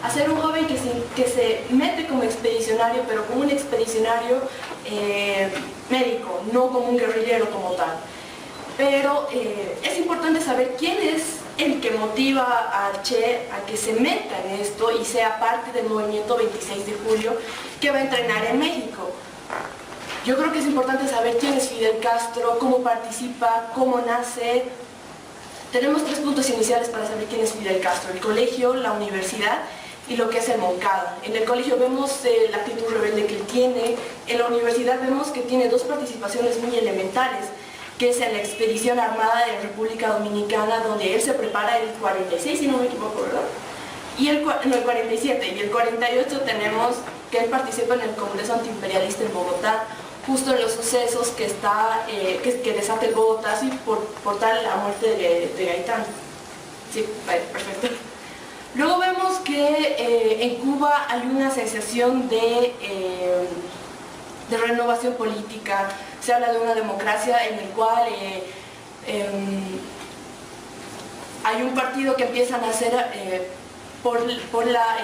a ser un joven que se mete como expedicionario, pero como un expedicionario médico, no como un guerrillero como tal. Pero es importante saber quién es el que motiva a Che a que se meta en esto y sea parte del movimiento 26 de julio que va a entrenar en México. Yo creo que es importante saber quién es Fidel Castro, cómo participa, cómo nace. Tenemos 3 puntos iniciales para saber quién es Fidel Castro: el colegio, la universidad y lo que es el Moncada. En el colegio vemos la actitud rebelde que él tiene. En la universidad vemos que tiene 2 participaciones muy elementales, que es en la expedición armada de República Dominicana, donde él se prepara el 46, si no me equivoco, ¿verdad? Y el 47, y el 48 tenemos que él participa en el Congreso Antiimperialista en Bogotá, justo en los sucesos que desata el Bogotá, ¿sí? por tal la muerte de Gaitán. Sí, perfecto. Luego vemos que en Cuba hay una sensación de renovación política. Se habla de una democracia en el cual hay un partido que empieza a nacer por la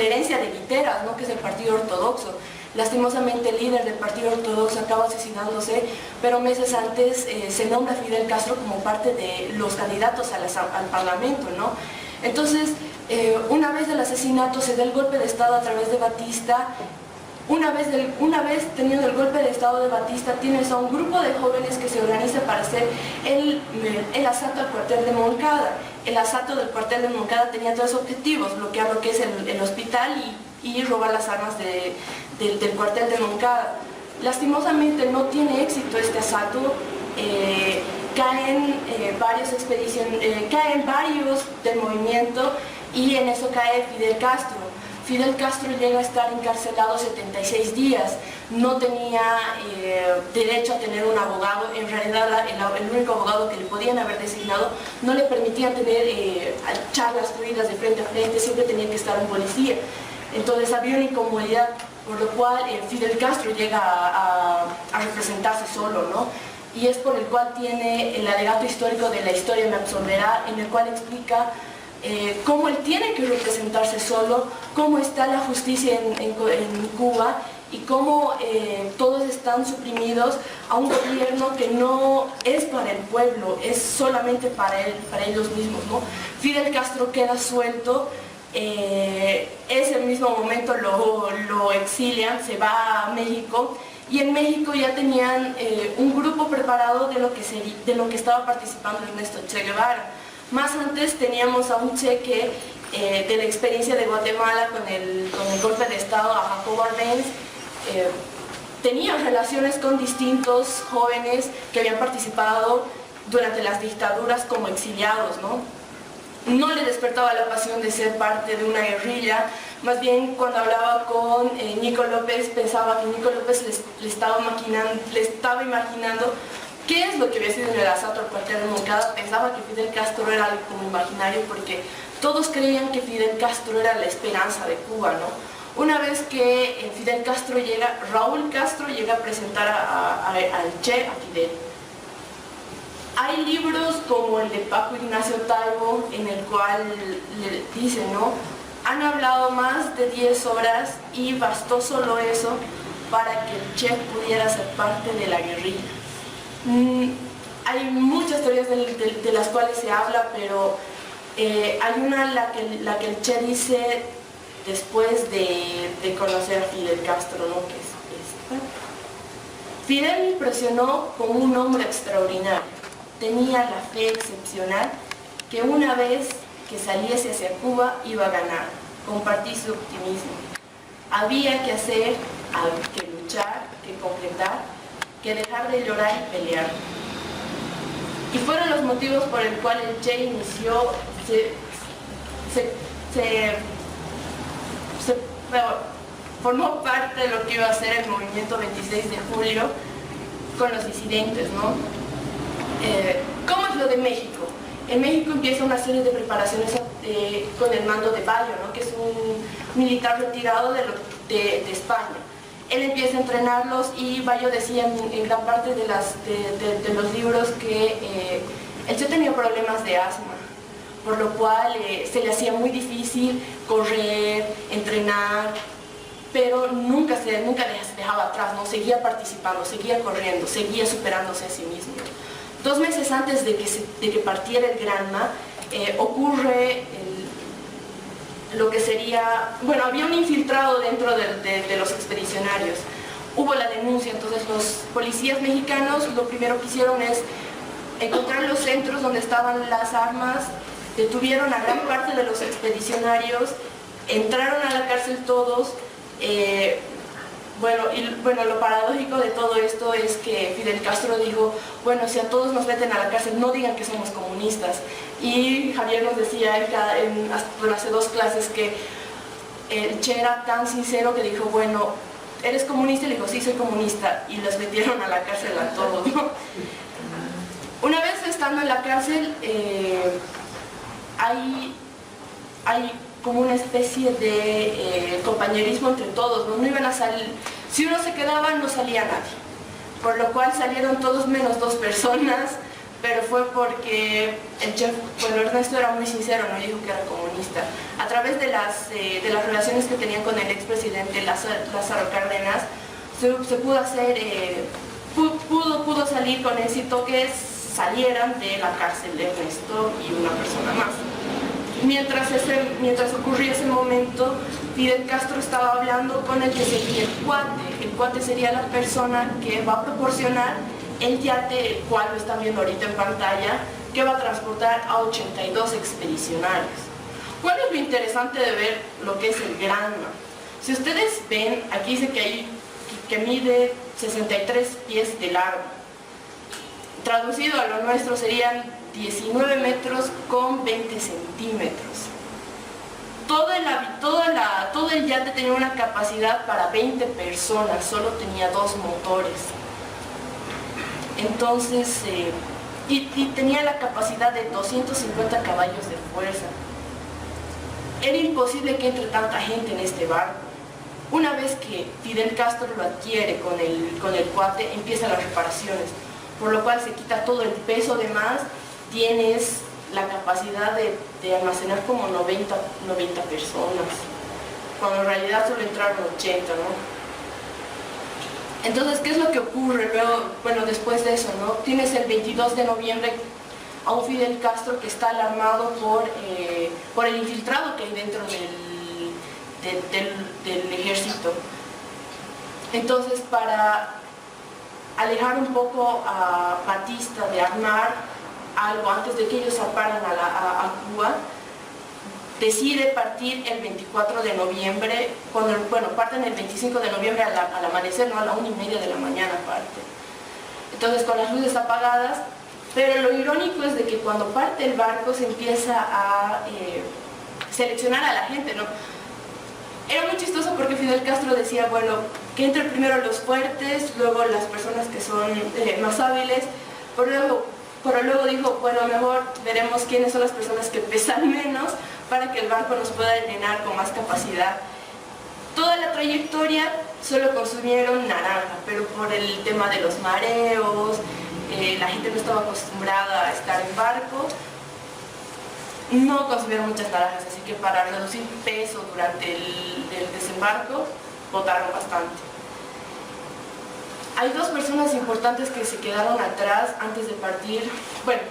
herencia de Guiteras, ¿no? Que es el Partido Ortodoxo. Lastimosamente el líder del Partido Ortodoxo acaba asesinándose, pero meses antes se nombra a Fidel Castro como parte de los candidatos al Parlamento, ¿no? Entonces, una vez del asesinato se da el golpe de Estado a través de Batista. Una vez teniendo el golpe de Estado de Batista, tienes a un grupo de jóvenes que se organiza para hacer el asalto al cuartel de Moncada. El asalto del cuartel de Moncada tenía 3 objetivos: bloquear lo que es el hospital y robar las armas del cuartel de Moncada. Lastimosamente no tiene éxito este asalto. Caen varios del movimiento y en eso cae Fidel Castro. Fidel Castro llega a estar encarcelado 76 días, no tenía derecho a tener un abogado. En realidad el único abogado que le podían haber designado no le permitía tener charlas fluidas de frente a frente, siempre tenía que estar un policía. Entonces había una incomodidad, por lo cual Fidel Castro llega a representarse solo, ¿no? Y es por el cual tiene el alegato histórico de La historia me absolverá, en el cual explica cómo él tiene que representarse solo, cómo está la justicia en Cuba y cómo todos están suprimidos a un gobierno que no es para el pueblo, es solamente para ellos mismos, ¿no? Fidel Castro queda suelto. Ese mismo momento lo exilian, se va a México, y en México ya tenían un grupo preparado de lo que estaba participando Ernesto Che Guevara. Más antes teníamos a un Che que de la experiencia de Guatemala con el golpe de Estado a Jacobo Arbenz, tenía relaciones con distintos jóvenes que habían participado durante las dictaduras como exiliados, ¿no? No le despertaba la pasión de ser parte de una guerrilla. Más bien, cuando hablaba con Nico López, pensaba que Nico López le estaba imaginando qué es lo que había sido en el asalto al cuartel de Moncada. Pensaba que Fidel Castro era algo como imaginario, porque todos creían que Fidel Castro era la esperanza de Cuba, ¿no? Una vez que Fidel Castro llega, Raúl Castro llega a presentar al Che a Fidel. Hay libros como el de Paco Ignacio Taibo, en el cual le dice, ¿no? Han hablado más de 10 horas y bastó solo eso para que el Che pudiera ser parte de la guerrilla. Hay muchas teorías de las cuales se habla, pero hay una en la que el Che dice después de conocer a Fidel Castro, ¿no? Que es esta. Fidel me impresionó como un hombre extraordinario. Tenía la fe excepcional que una vez que saliese hacia Cuba iba a ganar. Compartí su optimismo. Había que hacer, que luchar, que completar, que dejar de llorar y pelear. Y fueron los motivos por el cual el Che inició, formó parte de lo que iba a ser el movimiento 26 de julio con los disidentes, ¿no? ¿Cómo es lo de México? En México empieza una serie de preparaciones con el mando de Bayo, ¿no? Que es un militar retirado de España. Él empieza a entrenarlos y Bayo decía en gran parte de los libros que el Che tenía problemas de asma. por lo cual se le hacía muy difícil correr, entrenar, pero nunca dejaba atrás, ¿no? Seguía participando, seguía corriendo, seguía superándose a sí mismo. 2 meses antes de que partiera el Granma, ocurre lo que sería, bueno, había un infiltrado dentro de los expedicionarios. Hubo la denuncia, entonces los policías mexicanos lo primero que hicieron es encontrar los centros donde estaban las armas, detuvieron a gran parte de los expedicionarios, entraron a la cárcel todos. Bueno, lo paradójico de todo esto es que Fidel Castro dijo, bueno, si a todos nos meten a la cárcel, no digan que somos comunistas. Y Javier nos decía hace 2 clases que el Che era tan sincero que dijo, bueno, ¿eres comunista? Y le dijo, sí, soy comunista. Y los metieron a la cárcel a todos, ¿no? Una vez estando en la cárcel, hay como una especie de compañerismo entre todos, ¿no? No iban a salir, si uno se quedaba no salía nadie, por lo cual salieron todos menos 2 personas, pero fue porque el chef, bueno, Ernesto era muy sincero, no dijo que era comunista. A través de las relaciones que tenían con el expresidente Lázaro Cárdenas, se pudo hacer, pudo salir con éxito que salieran de la cárcel de Ernesto y una persona más. Mientras ocurría ese momento, Fidel Castro estaba hablando con el que sería el cuate. El cuate sería la persona que va a proporcionar el yate, el cual lo están viendo ahorita en pantalla, que va a transportar a 82 expedicionarios. ¿Cuál es lo interesante de ver lo que es el Granma? Si ustedes ven, aquí dice que mide 63 pies de largo. Traducido a lo nuestro serían 19 metros con 20 centímetros. Todo el yate tenía una capacidad para 20 personas, solo tenía 2 motores. Entonces, y tenía la capacidad de 250 caballos de fuerza. Era imposible que entre tanta gente en este barco. Una vez que Fidel Castro lo adquiere con el cuate, empiezan las reparaciones, por lo cual se quita todo el peso de más. Tienes la capacidad de almacenar como 90 personas, cuando en realidad solo entraron 80, ¿no? Entonces, ¿qué es lo que ocurre luego? Bueno, después de eso, ¿no? Tienes el 22 de noviembre a un Fidel Castro que está alarmado por el infiltrado que hay dentro del ejército. Entonces, para alejar un poco a Batista de armar algo antes de que ellos zarparan a Cuba, decide partir el 24 de noviembre, parten el 25 de noviembre al amanecer, ¿no? A la 1:30 de la mañana parte. Entonces, con las luces apagadas, pero lo irónico es de que cuando parte el barco se empieza a seleccionar a la gente, ¿no? Era muy chistoso porque Fidel Castro decía, bueno, que entren primero los fuertes, luego las personas que son más hábiles, pero luego dijo, bueno, mejor veremos quiénes son las personas que pesan menos para que el barco nos pueda llenar con más capacidad. Toda la trayectoria solo consumieron naranja, pero por el tema de los mareos, la gente no estaba acostumbrada a estar en barco, no consumieron muchas naranjas, así que para reducir peso durante el desembarco, botaron bastante. Hay 2 personas importantes que se quedaron atrás antes de partir. Bueno,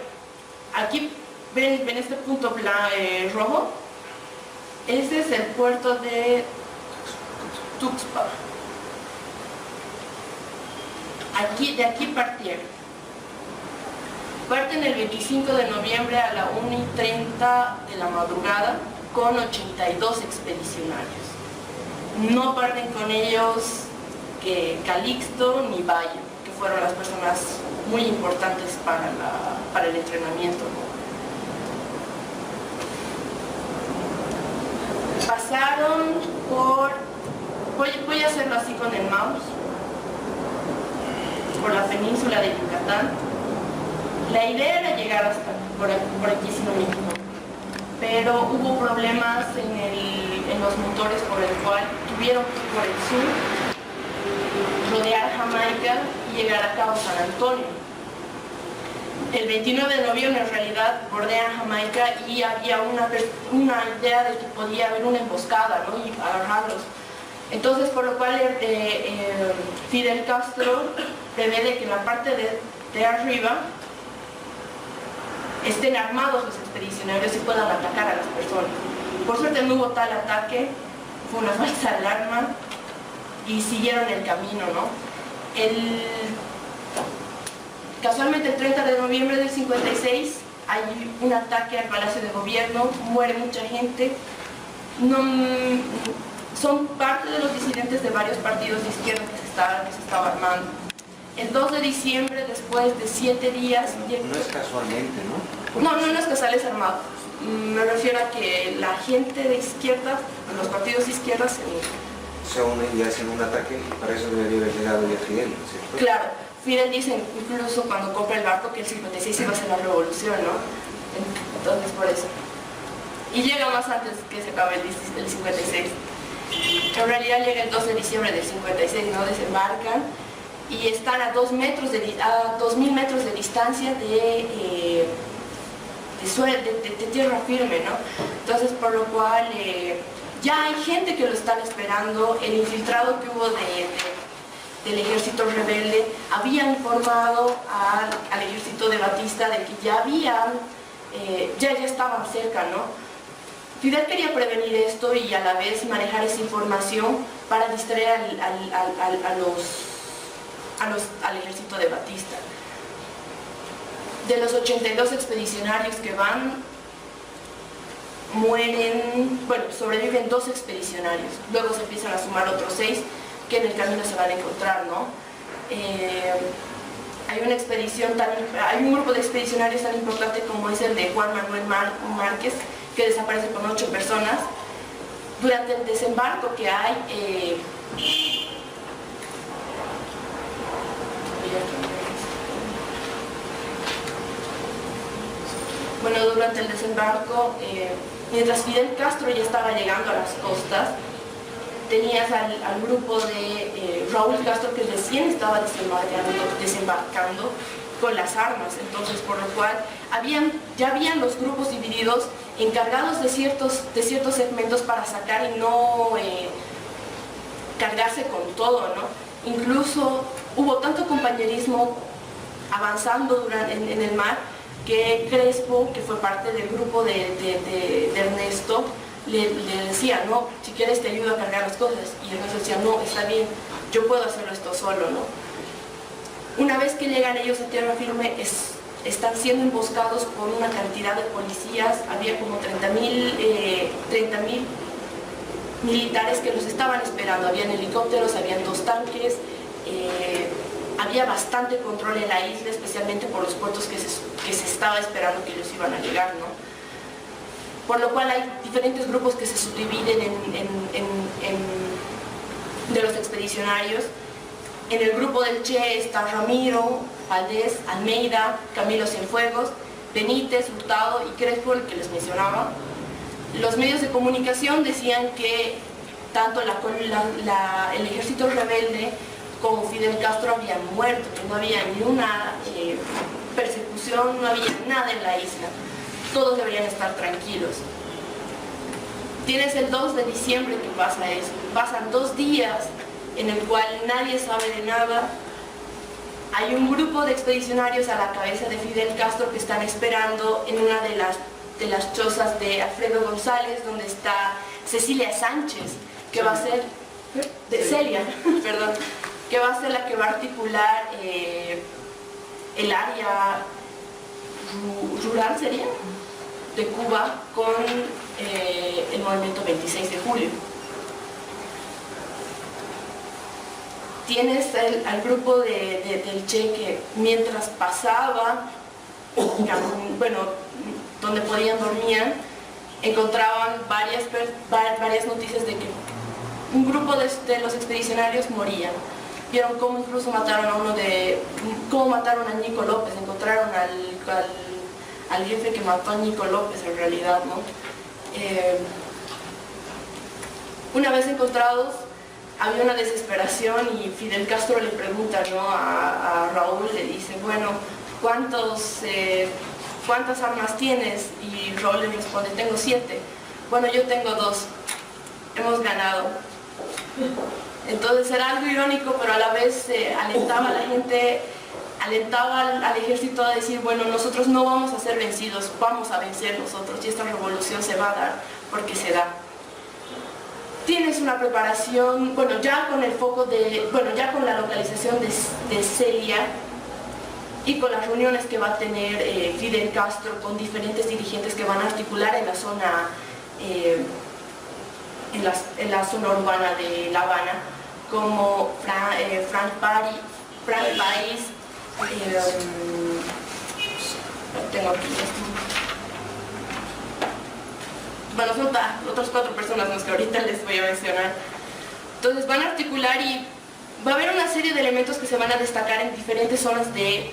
aquí ven este punto rojo. Este es el puerto de Tuxpan. De aquí partieron. Parten el 25 de noviembre a la 1:30 de la madrugada con 82 expedicionarios. No parten con ellos que Calixto ni Bayo, que fueron las personas muy importantes para el entrenamiento. Pasaron por, voy a hacerlo así con el mouse, por la península de Yucatán. La idea era llegar hasta por aquí, si no me equivoco, pero hubo problemas en los motores, por el cual tuvieron que ir por el sur, rodear Jamaica y llegar a Cabo San Antonio. El 29 de noviembre en realidad bordean Jamaica y había una idea de que podía haber una emboscada, ¿no? Y agarrarlos. Entonces, por lo cual Fidel Castro prevé de que en la parte de arriba estén armados los expedicionarios y puedan atacar a las personas. Por suerte no hubo tal ataque, fue una falsa alarma y siguieron el camino, ¿no? Casualmente el 30 de noviembre del 56 hay un ataque al Palacio de Gobierno, muere mucha gente, son parte de los disidentes de varios partidos de izquierda que se estaba armando. El 2 de diciembre, después de 7 días... No es casualmente, ¿no? No es casual, es armado. Me refiero a que la gente de izquierda, los partidos de izquierda se unen y hacen un ataque, y para eso debería haber llegado ya Fidel, ¿cierto? Claro, Fidel dice incluso cuando compra el barco que el 56 iba a ser la revolución, ¿no? Entonces por eso. Y llega más antes que se acabe el 56. En realidad llega el 2 de diciembre del 56, ¿no? Desembarcan y están a 2.000 metros de distancia de tierra firme, ¿no? Entonces, por lo cual ya hay gente que lo están esperando. El infiltrado que hubo del ejército rebelde había informado al ejército de Batista de que ya estaban cerca, ¿no? Fidel quería prevenir esto y a la vez manejar esa información para distraer al ejército de Batista. De los 82 expedicionarios que van, sobreviven 2 expedicionarios. Luego se empiezan a sumar otros 6 que en el camino se van a encontrar, ¿no? Hay un grupo de expedicionarios tan importante como es el de Juan Manuel Márquez, que desaparece con 8 personas. Durante el desembarco que hay, durante el desembarco, mientras Fidel Castro ya estaba llegando a las costas, tenías al grupo de Raúl Castro que recién estaba desembarcando con las armas. Entonces, por lo cual ya habían los grupos divididos, encargados de ciertos segmentos para sacar y no cargarse con todo, ¿no? Incluso hubo tanto compañerismo avanzando en el mar que Crespo, que fue parte del grupo de Ernesto, le decía, no, si quieres te ayudo a cargar las cosas. Y Ernesto decía, no, está bien, yo puedo hacerlo esto solo, ¿no? Una vez que llegan ellos a tierra firme, están siendo emboscados por una cantidad de policías. Había como 30.000 militares que los estaban esperando. Habían helicópteros, habían 2 tanques, había bastante control en la isla, especialmente por los puertos que se estaba esperando que ellos iban a llegar, ¿no? Por lo cual hay diferentes grupos que se subdividen de los expedicionarios. En el grupo del Che está Ramiro, Valdés, Almeida, Camilo Cienfuegos, Benítez, Hurtado y Crespo, el que les mencionaba. Los medios de comunicación decían que tanto el ejército rebelde como Fidel Castro habían muerto, que no había ni una persecución, no había nada en la isla. Todos deberían estar tranquilos. Tienes el 2 de diciembre que pasa eso. Pasan 2 días en el cual nadie sabe de nada. Hay un grupo de expedicionarios a la cabeza de Fidel Castro que están esperando en una de las chozas de Alfredo González, donde está Cecilia Sánchez, que va a ser... Celia, perdón, que va a ser la que va a articular el área rural, ¿sería?, de Cuba con el movimiento 26 de julio. Tienes al grupo del Che que mientras pasaba, donde podían dormir, encontraban varias noticias de que un grupo de los expedicionarios morían. Vieron cómo incluso mataron a Nico López, encontraron al jefe que mató a Nico López en realidad, ¿no? Una vez encontrados, había una desesperación y Fidel Castro le pregunta, ¿no?, a Raúl, le dice, bueno, ¿cuántas armas tienes? Y Raúl le responde, tengo 7. Bueno, yo tengo 2. Hemos ganado. Entonces era algo irónico, pero a la vez alentaba a la gente, alentaba al ejército a decir, bueno, nosotros no vamos a ser vencidos, vamos a vencer nosotros, y esta revolución se va a dar porque se da. Tienes una preparación, bueno, ya con el foco de, bueno, ya con la localización de Celia y con las reuniones que va a tener Fidel Castro con diferentes dirigentes que van a articular en la zona, en la zona urbana de La Habana, como Frank País, tengo aquí bueno, son otras 4 personas más que ahorita les voy a mencionar. Entonces van a articular y va a haber una serie de elementos que se van a destacar en diferentes zonas de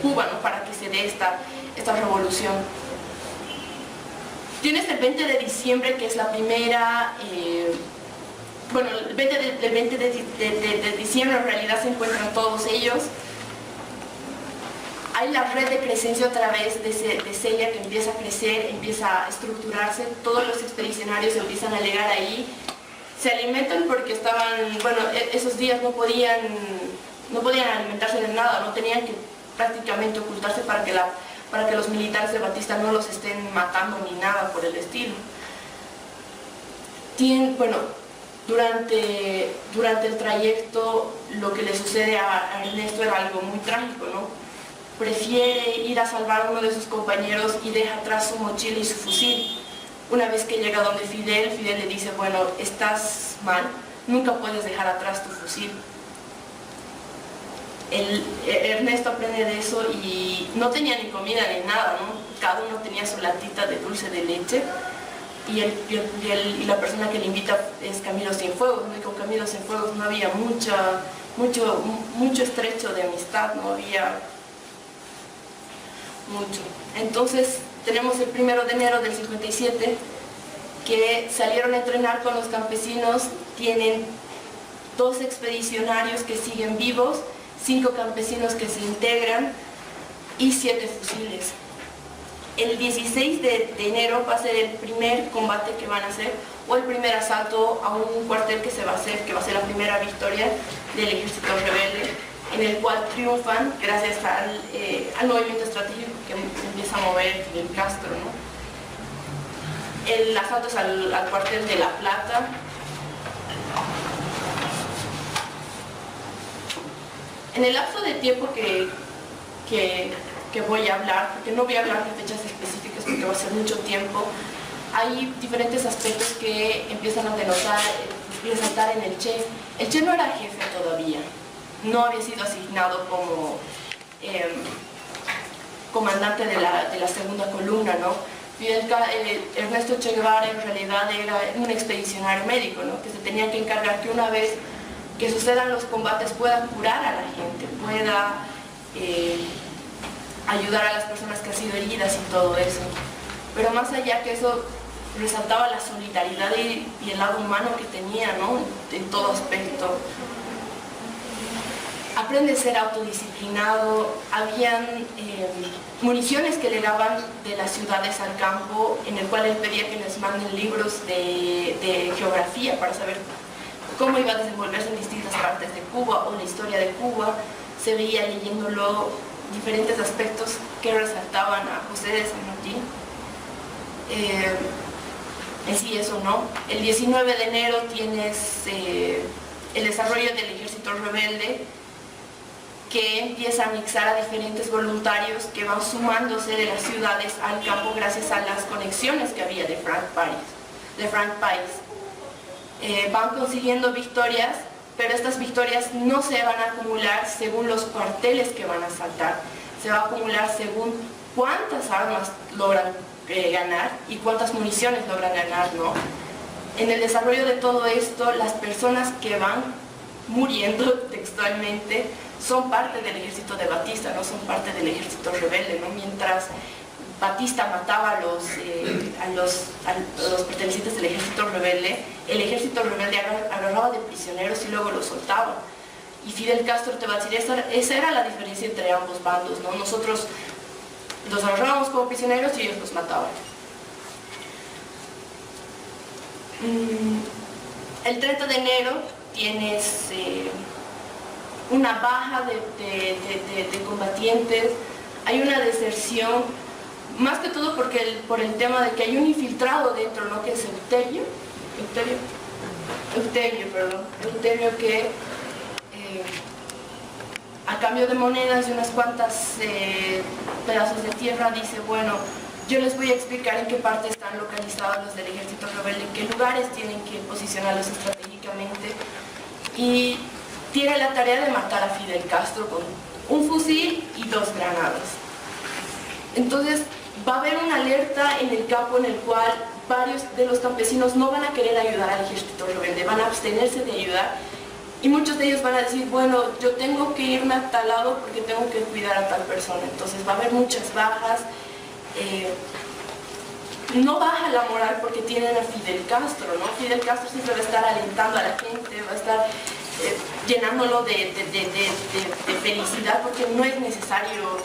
Cuba, ¿no? Para que se dé esta revolución. Tienes el 20 de diciembre, que es la primera, bueno, el 20 de diciembre en realidad se encuentran todos ellos. Hay la red de Crescencio a través de Celia que empieza a crecer, empieza a estructurarse, todos los expedicionarios empiezan a llegar ahí, se alimentan porque estaban, bueno, esos días no podían alimentarse de nada, no tenían que prácticamente ocultarse para que los militares de Batista no los estén matando ni nada por el estilo. Bueno, durante el trayecto lo que le sucede a Ernesto era algo muy trágico, ¿no? Prefiere ir a salvar a uno de sus compañeros y deja atrás su mochila y su fusil. Una vez que llega donde Fidel le dice, bueno, estás mal, nunca puedes dejar atrás tu fusil. Ernesto aprende de eso y no tenía ni comida ni nada, ¿no? Cada uno tenía su latita de dulce de leche y la persona que le invita es Camilo Cienfuegos, ¿no? Y con Camilo Cienfuegos no había mucho estrecho de amistad, no había mucho. Entonces tenemos el 1 de enero del 57 que salieron a entrenar con los campesinos, tienen 2 expedicionarios que siguen vivos, 5 campesinos que se integran y 7 fusiles. El 16 de enero va a ser el primer combate que van a hacer, o el primer asalto a un cuartel que va a ser la primera victoria del ejército rebelde, en el cual triunfan gracias al movimiento estratégico que empieza a mover Fidel Castro, ¿no? El asalto es al cuartel de La Plata. En el lapso de tiempo que voy a hablar, porque no voy a hablar de fechas específicas porque va a ser mucho tiempo, hay diferentes aspectos que empiezan a resaltar en el Che. El Che no era jefe todavía, no había sido asignado como comandante de la segunda columna, ¿no? Ernesto Che Guevara en realidad era un expedicionario médico, ¿no? Que se tenía que encargar que una vez que sucedan los combates pueda curar a la gente, pueda ayudar a las personas que han sido heridas y todo eso. Pero más allá que eso, resaltaba la solidaridad y el lado humano que tenía, ¿no? En todo aspecto. Aprende a ser autodisciplinado, habían municiones que le daban de las ciudades al campo, en el cual él pedía que les manden libros de geografía para saber cómo iba a desenvolverse en distintas partes de Cuba o la historia de Cuba. Se veía leyéndolo diferentes aspectos que resaltaban a José de San Martín. En sí eso, ¿no? El 19 de enero tienes el desarrollo del ejército rebelde, que empieza a anexar a diferentes voluntarios que van sumándose de las ciudades al campo gracias a las conexiones que había de Frank País. Van consiguiendo victorias, pero estas victorias no se van a acumular según los cuarteles que van a asaltar, se va a acumular según cuántas armas logran ganar y cuántas municiones logran ganar, ¿no? En el desarrollo de todo esto, las personas que van muriendo textualmente son parte del ejército de Batista, no son parte del ejército rebelde, ¿no? Mientras Batista mataba a los pertenecientes del ejército rebelde, el ejército rebelde agarraba de prisioneros y luego los soltaba. Y Fidel Castro te va a decir, esa era la diferencia entre ambos bandos, ¿no? Nosotros los agarrábamos como prisioneros y ellos los mataban. El 30 de enero tienes una baja de combatientes, hay una deserción, más que todo por el tema de que hay un infiltrado dentro, ¿no? Que es Euterio, que a cambio de monedas y unas cuantas pedazos de tierra dice, bueno, yo les voy a explicar en qué parte están localizados los del ejército rebelde, en qué lugares tienen que posicionarlos estratégicamente, y tiene la tarea de matar a Fidel Castro con un fusil y 2 granadas. Entonces va a haber una alerta en el campo en el cual varios de los campesinos no van a querer ayudar al ejército rebelde, van a abstenerse de ayudar, y muchos de ellos van a decir, bueno, yo tengo que irme a tal lado porque tengo que cuidar a tal persona. Entonces va a haber muchas bajas. No baja la moral porque tienen a Fidel Castro, ¿no? Fidel Castro siempre va a estar alentando a la gente, va a estar llenándolo de felicidad, porque no es necesario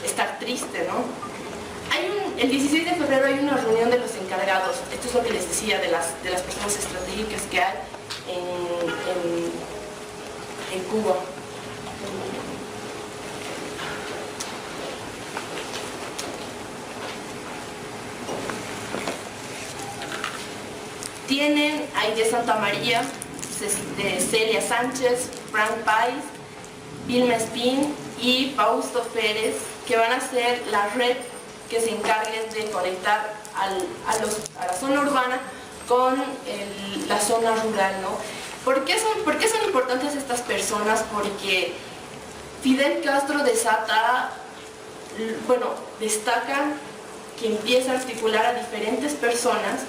estar triste, ¿no? El 16 de febrero hay una reunión de los encargados. Esto es lo que les decía de las personas estratégicas que hay en Cuba. Tienen a Inés Santa María, Celia Sánchez, Frank Pais, Vilma Espín y Fausto Pérez, que van a ser la red que se encarguen de conectar a la zona urbana con la zona rural, ¿no? ¿Por qué son importantes estas personas? Porque Fidel Castro destaca que empieza a articular a diferentes personas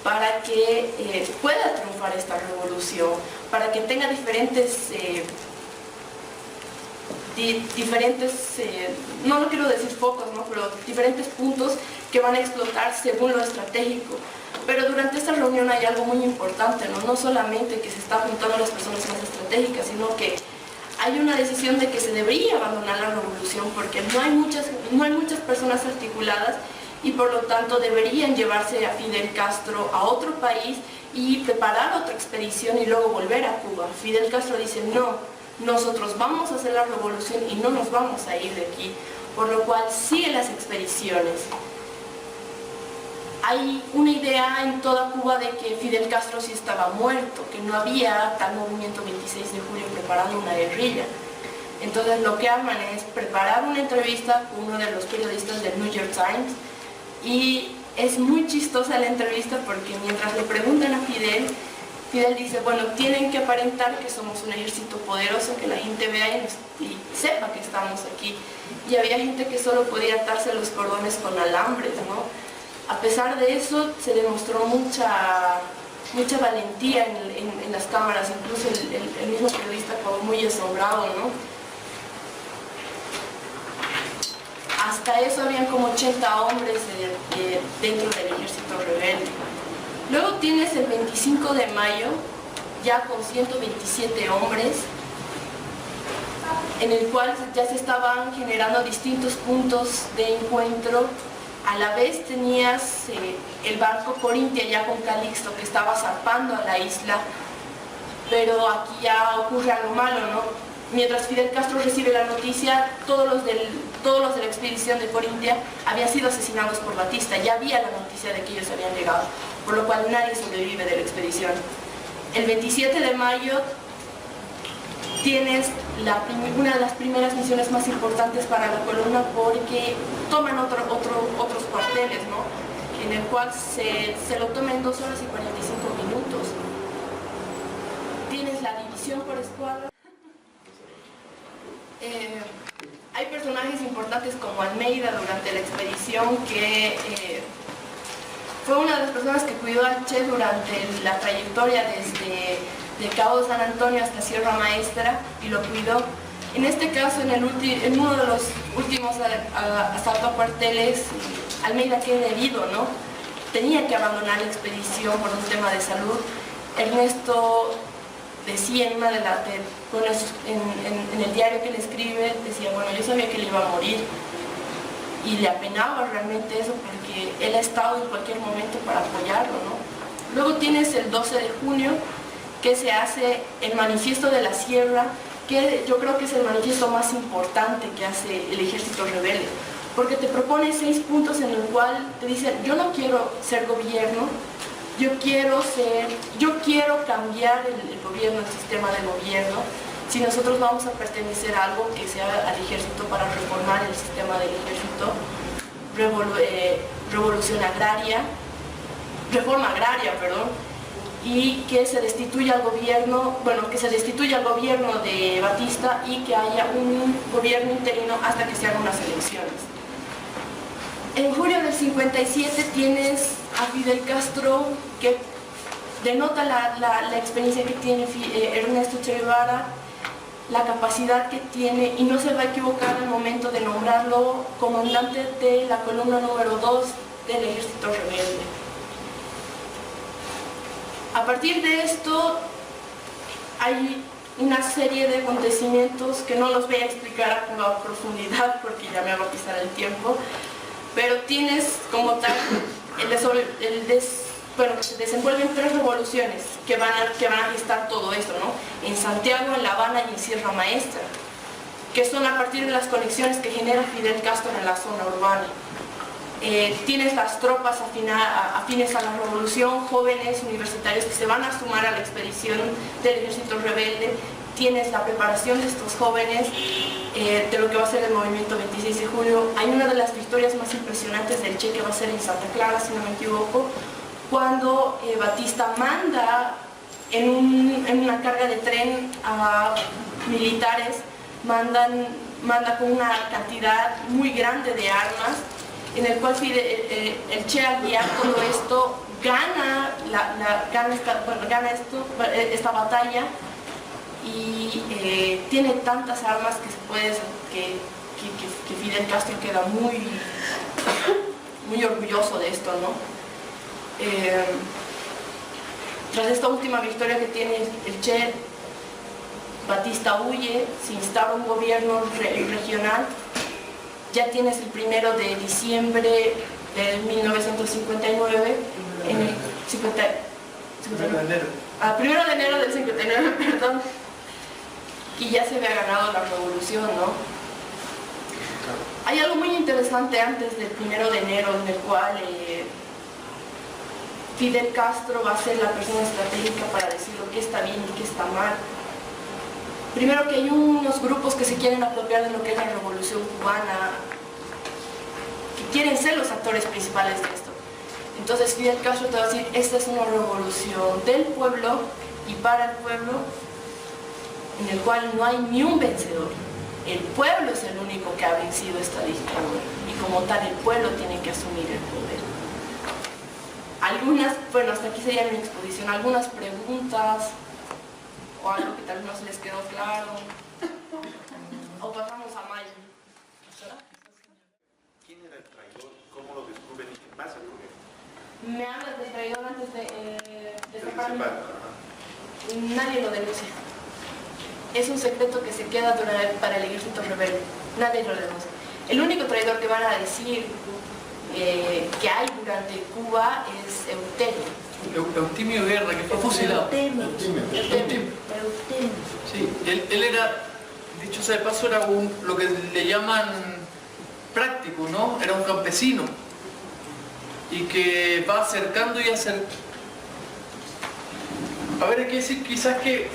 para que pueda triunfar esta revolución, para que tenga diferentes, no lo quiero decir focos, ¿no? Pero diferentes puntos que van a explotar según lo estratégico. Pero durante esta reunión hay algo muy importante, ¿no? No solamente que se está juntando a las personas más estratégicas, sino que hay una decisión de que se debería abandonar la revolución porque no hay muchas personas articuladas, y por lo tanto deberían llevarse a Fidel Castro a otro país y preparar otra expedición y luego volver a Cuba. Fidel Castro dice, no, nosotros vamos a hacer la revolución y no nos vamos a ir de aquí, por lo cual siguen las expediciones. Hay una idea en toda Cuba de que Fidel Castro sí estaba muerto, que no había tal movimiento 26 de julio preparando una guerrilla. Entonces lo que arman es preparar una entrevista con uno de los periodistas del New York Times, y es muy chistosa la entrevista porque mientras le preguntan a Fidel dice, bueno, tienen que aparentar que somos un ejército poderoso, que la gente vea y sepa que estamos aquí. Y había gente que solo podía atarse los cordones con alambres, ¿no? A pesar de eso, se demostró mucha valentía en las cámaras, incluso el mismo periodista quedó muy asombrado, ¿no? Hasta eso habían como 80 hombres dentro del ejército rebelde. Luego tienes el 25 de mayo, ya con 127 hombres, en el cual ya se estaban generando distintos puntos de encuentro. A la vez tenías el barco Corintia ya con Calixto, que estaba zarpando a la isla, pero aquí ya ocurre algo malo, ¿no? Mientras Fidel Castro recibe la noticia, todos los de la expedición de Corintia habían sido asesinados por Batista. Ya había la noticia de que ellos habían llegado, por lo cual nadie sobrevive de la expedición. El 27 de mayo tienes una de las primeras misiones más importantes para la columna, porque toman otros cuarteles, ¿no? En el cual se lo toman en 2 horas y 45 minutos. Tienes la división por escuadra. Hay personajes importantes como Almeida durante la expedición, que fue una de las personas que cuidó a Che durante la trayectoria desde el Cabo San Antonio hasta Sierra Maestra, y lo cuidó. En este caso, en uno de los últimos asaltos a cuarteles, Almeida queda herido, ¿no? Tenía que abandonar la expedición por un tema de salud. Ernesto decía en una en el diario que él escribe, decía, bueno, yo sabía que él iba a morir, y le apenaba realmente eso porque él ha estado en cualquier momento para apoyarlo, ¿no? Luego tienes el 12 de junio, que se hace el Manifiesto de la Sierra, que yo creo que es el manifiesto más importante que hace el ejército rebelde, porque te propone 6 puntos en el cual te dicen, yo no quiero ser gobierno, yo quiero cambiar el gobierno, el sistema de gobierno, si nosotros vamos a pertenecer a algo que sea al ejército para reformar el sistema del ejército, reforma agraria, y que se destituya al gobierno, de Batista y que haya un gobierno interino hasta que se hagan unas elecciones. En julio del 57 tienes a Fidel Castro, que denota la experiencia que tiene Ernesto Che Guevara, la capacidad que tiene, y no se va a equivocar al momento de nombrarlo comandante de la columna número 2 del ejército rebelde. A partir de esto hay una serie de acontecimientos que no los voy a explicar a profundidad porque ya me va a pisar el tiempo, pero tienes como tal se desenvuelven 3 revoluciones que van a gestar todo esto, ¿no? En Santiago, en La Habana y en Sierra Maestra, que son a partir de las conexiones que genera Fidel Castro en la zona urbana. Tienes las tropas afines a la revolución, jóvenes universitarios que se van a sumar a la expedición del ejército rebelde. Tienes la preparación de estos jóvenes de lo que va a ser el movimiento 26 de julio. Hay una de las victorias más impresionantes del Che que va a ser en Santa Clara, si no me equivoco, cuando Batista manda en una carga de tren a militares, manda con una cantidad muy grande de armas, en el cual el Che, al guiar todo esto, gana esta batalla, y tiene tantas armas que Fidel Castro queda muy orgulloso de esto, ¿no? Tras esta última victoria que tiene el Che, Batista huye, se instala un gobierno regional. Ya tienes el 1 de diciembre de 1959, en el 1 de enero del 59, perdón, y ya se había ganado la revolución, ¿no? Hay algo muy interesante antes del 1 de enero, en el cual Fidel Castro va a ser la persona estratégica para decir lo que está bien y qué está mal. Primero, que hay unos grupos que se quieren apropiar de lo que es la revolución cubana, que quieren ser los actores principales de esto. Entonces Fidel Castro te va a decir, esta es una revolución del pueblo y para el pueblo, en el cual no hay ni un vencedor. El pueblo es el único que ha vencido esta dictadura, y como tal el pueblo tiene que asumir el poder. Hasta aquí sería mi exposición. Algunas preguntas o algo que tal vez no se les quedó claro, o pasamos a Mayo. ¿Quién era el traidor? ¿Cómo lo descubren y qué pasa con él? Me hablas del traidor antes de separarme. Nadie lo denuncia. Es un secreto que se queda para el ejército rebelde. Nadie lo denuncia. El único traidor que van a decir que hay durante Cuba es Eutimio Guerra, que fue fusilado. Eutimio. Sí, él era, dicho sea de paso, era lo que le llaman práctico, ¿no? Era un campesino, y que va acercando y acercando. A ver, hay que decir quizás que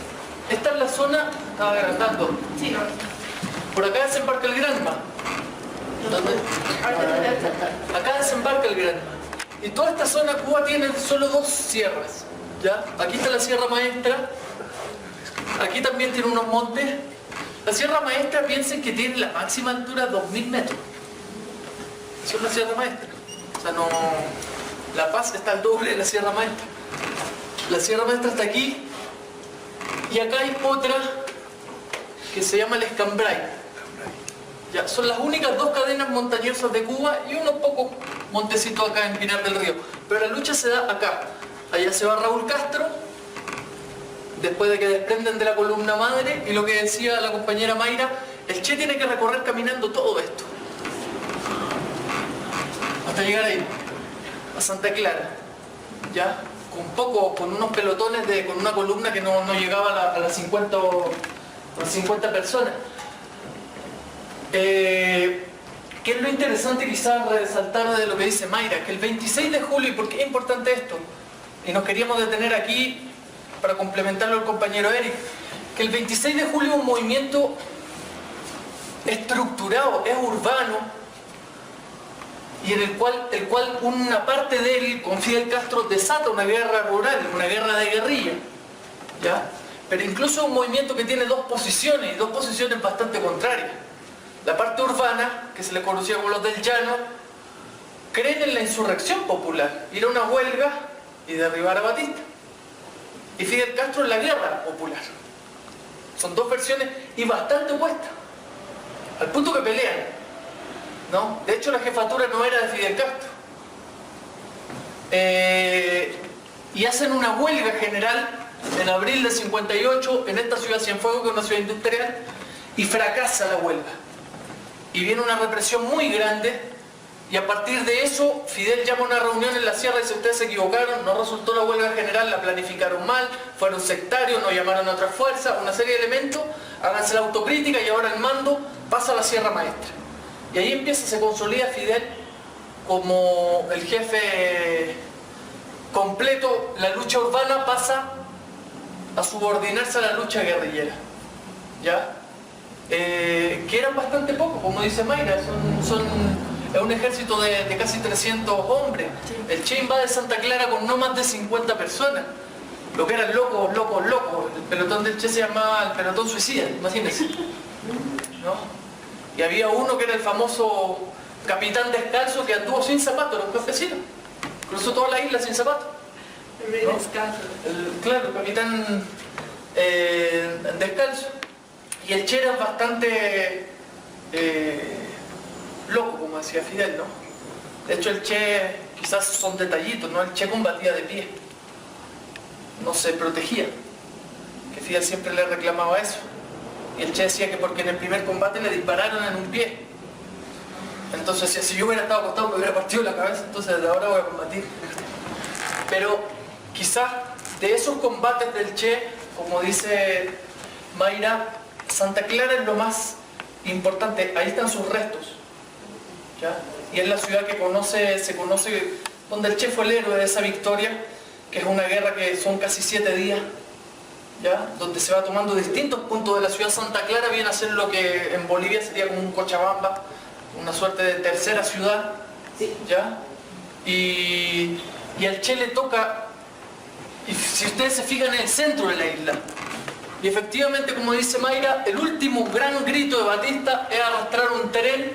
esta es la zona, estaba agrandando. Sí, no. Por acá desembarca el Granma. Acá desembarca el Granma. Y toda esta zona Cuba tiene solo 2 sierras, ¿ya? Aquí está la Sierra Maestra, aquí también tiene unos montes. La Sierra Maestra, piensen que tiene la máxima altura 2000 metros. Esa es la Sierra Maestra. O sea, no... La Paz está al doble de la Sierra Maestra. La Sierra Maestra está aquí, y acá hay otra que se llama el Escambray. Ya, son las únicas 2 cadenas montañosas de Cuba y unos pocos montecitos acá en Pinar del Río. Pero la lucha se da acá. Allá se va Raúl Castro, después de que desprenden de la columna madre, y lo que decía la compañera Mayra, el Che tiene que recorrer caminando todo esto hasta llegar ahí, a Santa Clara, ya, con unos pelotones, con una columna que no llegaba a las 50 personas. ¿Qué es lo interesante quizás resaltar de lo que dice Mayra? Que el 26 de julio, ¿y por qué es importante esto? Y nos queríamos detener aquí para complementarlo al compañero Eric, que el 26 de julio es un movimiento estructurado, es urbano, y en el cual una parte de él, con Fidel Castro, desata una guerra rural, una guerra de guerrilla, ¿ya? Pero incluso es un movimiento que tiene dos posiciones, y dos posiciones bastante contrarias. La parte urbana, que se le conocía como los del llano, creen en la insurrección popular, ir a una huelga y derribar a Batista. Y Fidel Castro en la guerra popular. Son dos versiones y bastante opuestas, al punto que pelean, ¿no? De hecho, la jefatura no era de Fidel Castro. Y hacen una huelga general en abril del 58 en esta ciudad Cienfuegos, que es una ciudad industrial, y fracasa la huelga. Y viene una represión muy grande, y a partir de eso Fidel llama a una reunión en la sierra y dice: ustedes se equivocaron, no resultó la huelga general, la planificaron mal, fueron sectarios, no llamaron a otras fuerzas, una serie de elementos, háganse la autocrítica, y ahora el mando pasa a la Sierra Maestra. Y ahí se consolida Fidel como el jefe completo. La lucha urbana pasa a subordinarse a la lucha guerrillera, ¿ya? Que eran bastante pocos, como dice Mayra, es un ejército de casi 300 hombres. El Che invade Santa Clara con no más de 50 personas, lo que eran locos. El pelotón del Che se llamaba el pelotón suicida, imagínense, ¿no? Y había uno que era el famoso capitán descalzo, que anduvo sin zapatos, los campesinos, cruzó toda la isla sin zapatos, El ¿no? descalzo. Claro, el capitán descalzo. Y el Che era bastante loco, como decía Fidel, ¿no? De hecho, el Che, quizás son detallitos, ¿no? El Che combatía de pie, no se protegía, que Fidel siempre le reclamaba eso. Y el Che decía que porque en el primer combate le dispararon en un pie. Entonces, si yo hubiera estado acostado me hubiera partido la cabeza, entonces desde ahora voy a combatir. Pero quizás de esos combates del Che, como dice Mayra, Santa Clara es lo más importante. Ahí están sus restos, ¿ya? Y es la ciudad que se conoce, donde el Che fue el héroe de esa victoria, que es una guerra que son casi 7 días, ¿ya? Donde se va tomando distintos puntos de la ciudad. Santa Clara viene a ser lo que en Bolivia sería como un Cochabamba, una suerte de tercera ciudad, ¿ya? Y al Che le toca, y si ustedes se fijan, en el centro de la isla. Y efectivamente, como dice Mayra, el último gran grito de Batista es arrastrar un tren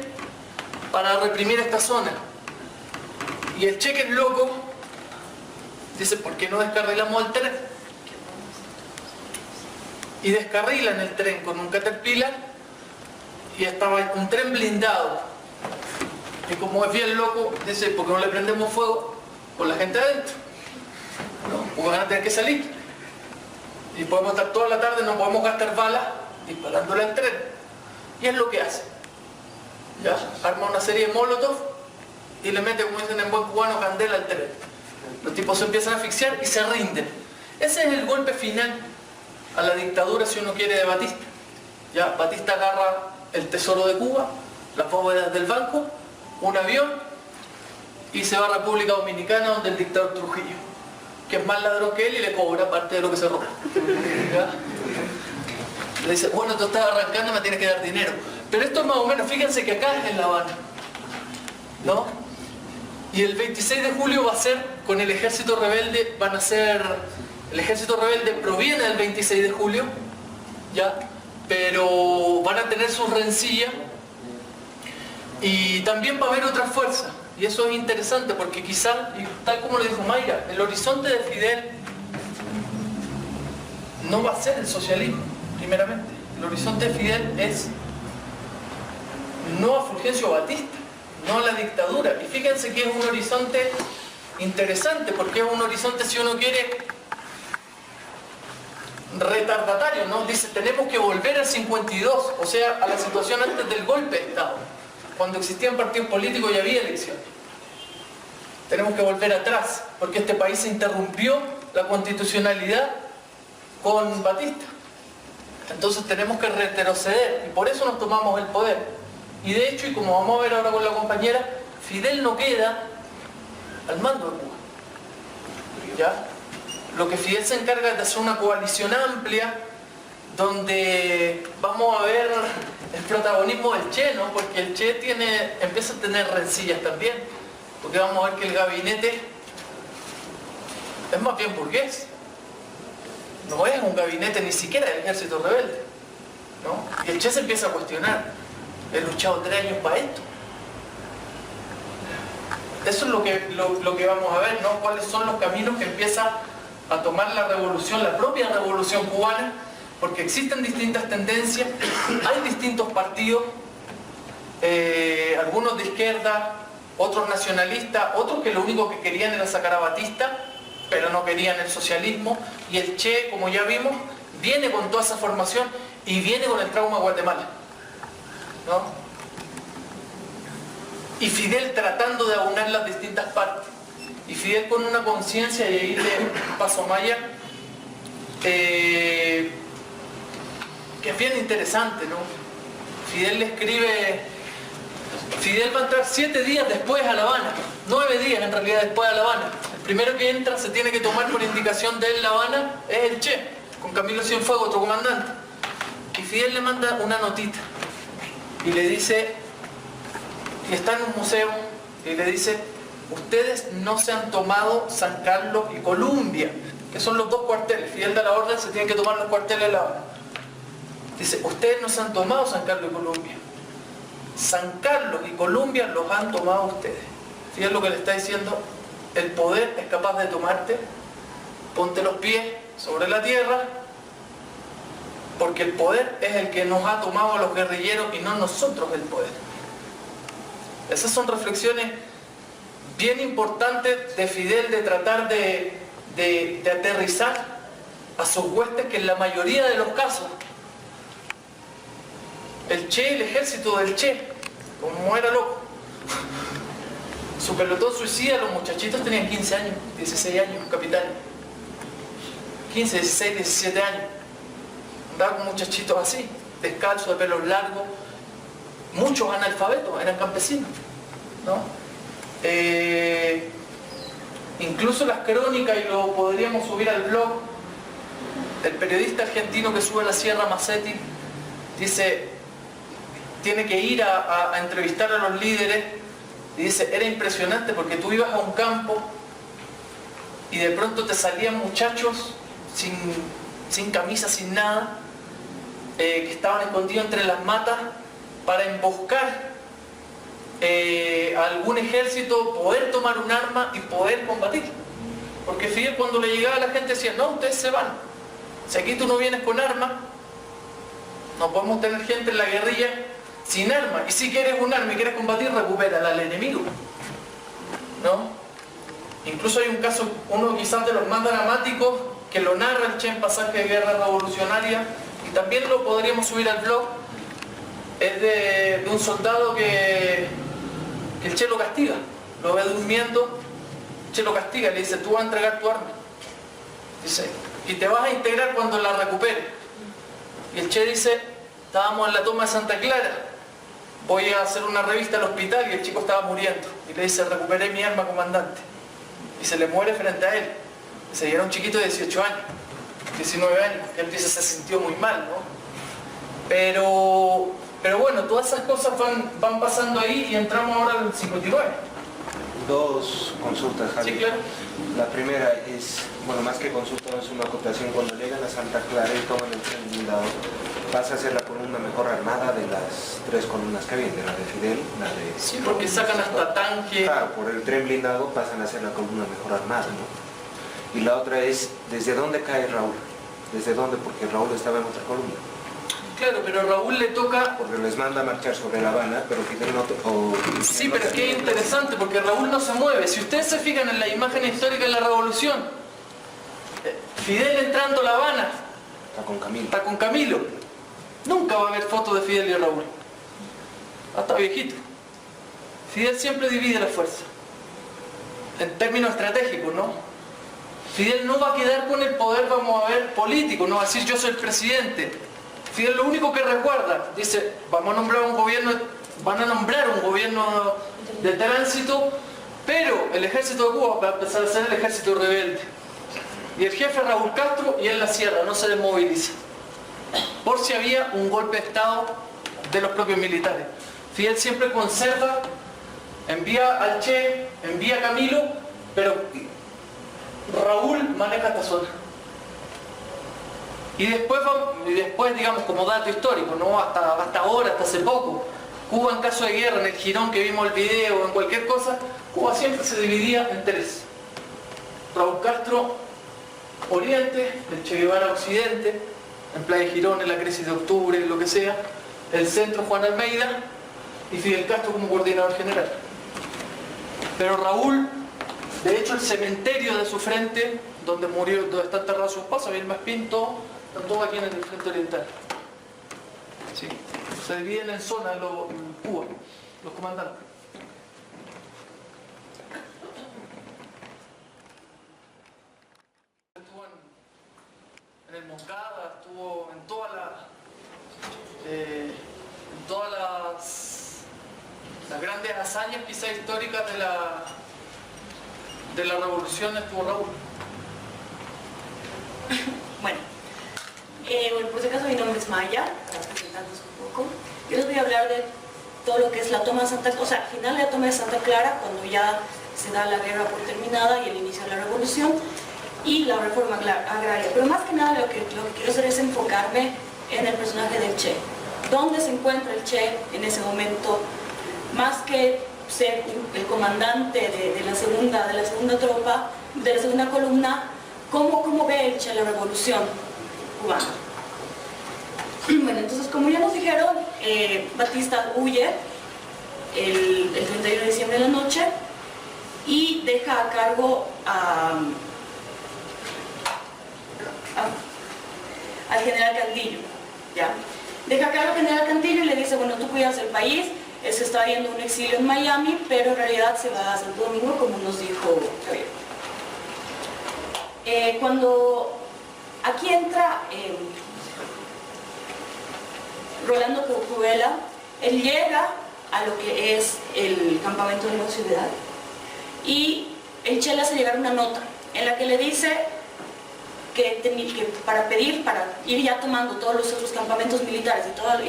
para reprimir esta zona. Y el Che, que es loco, dice: ¿por qué no descarrilamos el tren? Y descarrilan el tren con un Caterpillar, y estaba un tren blindado. Y como es bien loco, dice: ¿por qué no le prendemos fuego con la gente adentro? No, porque van a tener que salir. Y podemos estar toda la tarde, no podemos gastar balas disparándole al tren. Y es lo que hace, ¿ya? Arma una serie de molotov y le mete, como dicen en buen cubano, candela al tren. Los tipos se empiezan a asfixiar y se rinden. Ese es el golpe final a la dictadura, si uno quiere, de Batista. Ya, Batista agarra el tesoro de Cuba, las bóvedas del banco, un avión, y se va a República Dominicana, donde el dictador Trujillo, que es más ladrón que él, y le cobra parte de lo que se roba. ¿Ya? Le dice: bueno, tú estás arrancando, me tienes que dar dinero. Pero esto es más o menos, fíjense que acá es en La Habana, ¿no? Y el 26 de julio va a ser con el ejército rebelde, el ejército rebelde proviene del 26 de julio, ¿ya? Pero van a tener sus rencillas, y también va a haber otras fuerzas. Y eso es interesante porque quizás, tal como lo dijo Mayra, el horizonte de Fidel no va a ser el socialismo, primeramente. El horizonte de Fidel es no a Fulgencio Batista, no a la dictadura. Y fíjense que es un horizonte interesante, porque es un horizonte, si uno quiere, retardatario, ¿no? Dice, tenemos que volver al 52, o sea, a la situación antes del golpe de Estado, cuando existían partidos políticos y había elecciones. Tenemos que volver atrás, porque este país se interrumpió la constitucionalidad con Batista. Entonces tenemos que retroceder, y por eso nos tomamos el poder. Y de hecho, y como vamos a ver ahora con la compañera, Fidel no queda al mando de Cuba. ¿Ya? Lo que Fidel se encarga es de hacer una coalición amplia, donde vamos a ver el protagonismo del Che, ¿no? Porque el Che empieza a tener rencillas también, porque vamos a ver que el gabinete es más bien burgués. No es un gabinete ni siquiera del ejército rebelde, ¿no? Y el Che se empieza a cuestionar. He luchado 3 años para esto. Eso es lo que vamos a ver, ¿no? Cuáles son los caminos que empieza a tomar la revolución, la propia revolución cubana, porque existen distintas tendencias, hay distintos partidos, algunos de izquierda, otros nacionalistas, otros que lo único que querían era sacar a Batista, pero no querían el socialismo, y el Che, como ya vimos, viene con toda esa formación y viene con el trauma de Guatemala, ¿no? Y Fidel tratando de aunar las distintas partes, y Fidel con una conciencia, y ahí le paso Maya, que es bien interesante, ¿no? Fidel le escribe, Fidel va a entrar 7 días después a La Habana, 9 días en realidad después a La Habana. El primero que entra se tiene que tomar por indicación de él La Habana es el Che, con Camilo Cienfuegos, otro comandante. Y Fidel le manda una notita y le dice, y está en un museo, y le dice, ustedes no se han tomado San Carlos y Columbia, que son los 2 cuarteles. Fidel da la orden, se tienen que tomar los cuarteles de La Habana. Dice, ustedes no se han tomado San Carlos y Columbia. San Carlos y Columbia los han tomado ustedes. Fidel lo que le está diciendo, el poder es capaz de tomarte, ponte los pies sobre la tierra, porque el poder es el que nos ha tomado a los guerrilleros y no nosotros el poder. Esas son reflexiones bien importantes de Fidel, de tratar de aterrizar a sus huestes, que en la mayoría de los casos el Che, el ejército del Che, como era loco, su pelotón suicida, los muchachitos tenían 15 años, 16 años, capitanes, 15, 16, 17 años, andaban con muchachitos así, descalzos, de pelos largos, muchos analfabetos, eran campesinos, ¿no? Incluso las crónicas, y lo podríamos subir al blog, el periodista argentino que sube a la Sierra, Massetti, dice, tiene que ir a entrevistar a los líderes, y dice, era impresionante porque tú ibas a un campo y de pronto te salían muchachos sin camisa, sin nada, que estaban escondidos entre las matas para emboscar a algún ejército, poder tomar un arma y poder combatir. Porque Fidel, cuando le llegaba a la gente, decía, no, ustedes se van, si aquí tú no vienes con armas, no podemos tener gente en la guerrilla sin arma, y si quieres un arma y quieres combatir, recupérala al enemigo, ¿no? Incluso hay un caso, uno quizás de los más dramáticos, que lo narra el Che en Pasaje de Guerra Revolucionaria, y también lo podríamos subir al blog. Es de un soldado que el Che lo castiga, lo ve durmiendo, Che lo castiga, le dice, tú vas a entregar tu arma, dice, y te vas a integrar cuando la recuperes. Y el Che dice, estábamos en la toma de Santa Clara, voy a hacer una revista al hospital, y el chico estaba muriendo, y le dice, recuperé mi arma, comandante, y se le muere frente a él. Dice, y era un chiquito de 18 años, 19 años, y él dice, se sintió muy mal, ¿no? Pero bueno, todas esas cosas van pasando ahí, y entramos ahora al 59. 2 consultas, Javier. Sí, claro. La primera es, bueno, más que consulta, es una acotación. Cuando llegan a Santa Clara y toman el tren blindado, pasa a ser la columna mejor armada de las 3 columnas que había, de la de Fidel, la de... Sí, porque sacan hasta tanque. Claro, por el tren blindado pasan a ser la columna mejor armada, ¿no? Y la otra es, ¿desde dónde cae Raúl? ¿Desde dónde? Porque Raúl estaba en otra columna. Claro, pero a Raúl le toca... Porque les manda a marchar sobre La Habana, pero Fidel no... Sí, pero es que es interesante, porque Raúl no se mueve. Si ustedes se fijan en la imagen histórica de la revolución, Fidel entrando a La Habana, Está con Camilo. Está con Camilo. Nunca va a haber fotos de Fidel y Raúl. Hasta viejito. Fidel siempre divide la fuerza. En términos estratégicos, ¿no? Fidel no va a quedar con el poder, vamos a ver, político, no va a decir yo soy el presidente. Fidel lo único que recuerda, dice, vamos a nombrar un gobierno, van a nombrar un gobierno de tránsito, pero el ejército de Cuba va a empezar a ser el ejército rebelde. Y el jefe Raúl Castro, y él la cierra, no se desmoviliza. Por si había un golpe de Estado de los propios militares. Fidel siempre conserva, envía al Che, envía a Camilo, pero Raúl maneja esta zona. Y después, digamos, como dato histórico, ¿no? Hasta ahora, hasta hace poco, Cuba en caso de guerra, en el jirón que vimos el video, en cualquier cosa, Cuba siempre se dividía en tres. Raúl Castro, Oriente, el Che Guevara, Occidente, en Playa Girón, en la crisis de octubre, lo que sea, el centro, Juan Almeida, y Fidel Castro como coordinador general. Pero Raúl, de hecho, el cementerio de su frente, donde murió, donde está enterrado su esposa, Vilma Espinto, están todos aquí en el frente oriental. Sí. Se dividen en zonas Cuba, los comandantes. Estuvo en el Moncada, estuvo en todas las grandes hazañas quizás históricas de la revolución, estuvo Raúl. Bueno, por si acaso mi nombre es Maya, para presentarnos un poco. Yo les voy a hablar de todo lo que es la toma de Santa Clara, o sea, al final de la toma de Santa Clara, cuando ya se da la guerra por terminada y el inicio de la revolución, y la reforma agraria. Pero más que nada lo que quiero hacer es enfocarme en el personaje del Che. ¿Dónde se encuentra el Che en ese momento? Más que ser el comandante de la segunda tropa, de la segunda columna, ¿cómo ve el Che la revolución cubana? Bueno, entonces, como ya nos dijeron, Batista huye el 31 de diciembre de la noche y deja a cargo al general Cantillo, ¿ya? Deja a cargo al general Cantillo y le dice, bueno, tú cuidas el país. Él se está yendo a un exilio en Miami, pero en realidad se va a Santo Domingo, como nos dijo Javier. Cuando aquí entra Rolando Cubela, él llega a lo que es el campamento de la ciudad y el Che le hace llegar una nota en la que le dice que para ir ya tomando todos los otros campamentos militares y todos los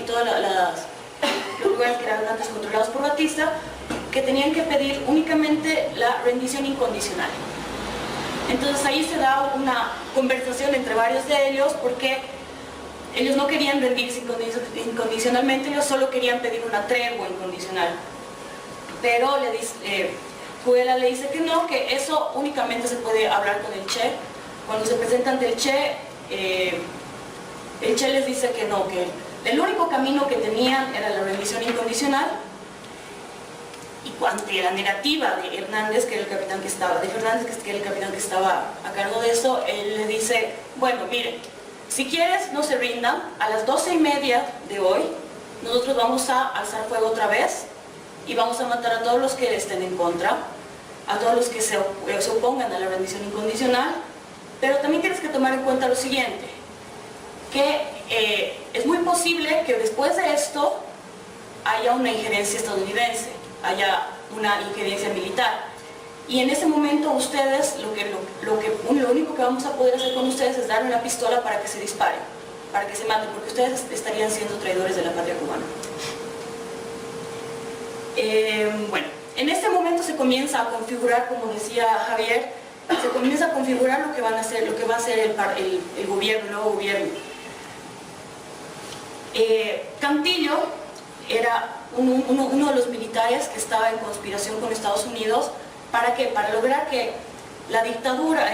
lugares que eran antes controlados por Batista, que tenían que pedir únicamente la rendición incondicional. Entonces ahí se da una conversación entre varios de ellos, porque ellos no querían rendirse incondicionalmente, ellos solo querían pedir una tregua incondicional. Pero Cubela le dice que no, que eso únicamente se puede hablar con el Che. Cuando se presentan ante el Che les dice que no, que el único camino que tenían era la rendición incondicional, y ante la negativa de Hernández, que era el capitán que estaba, de Fernández, que era el capitán que estaba a cargo de eso, él le dice, bueno, miren, si quieres no se rindan, a las 12:30 de hoy nosotros vamos a alzar fuego otra vez y vamos a matar a todos los que estén en contra, a todos los que se opongan a la rendición incondicional, pero también tienes que tomar en cuenta lo siguiente, que es muy posible que después de esto haya una injerencia estadounidense, haya una injerencia militar, y en ese momento ustedes, lo único que vamos a poder hacer con ustedes es darle una pistola para que se disparen, para que se maten, porque ustedes estarían siendo traidores de la patria cubana. Bueno, en este momento se comienza a configurar, como decía Javier, se comienza a configurar lo que va a ser el gobierno, el nuevo gobierno. Cantillo era uno de los militares que estaba en conspiración con Estados Unidos. ¿Para qué? Para lograr que la dictadura,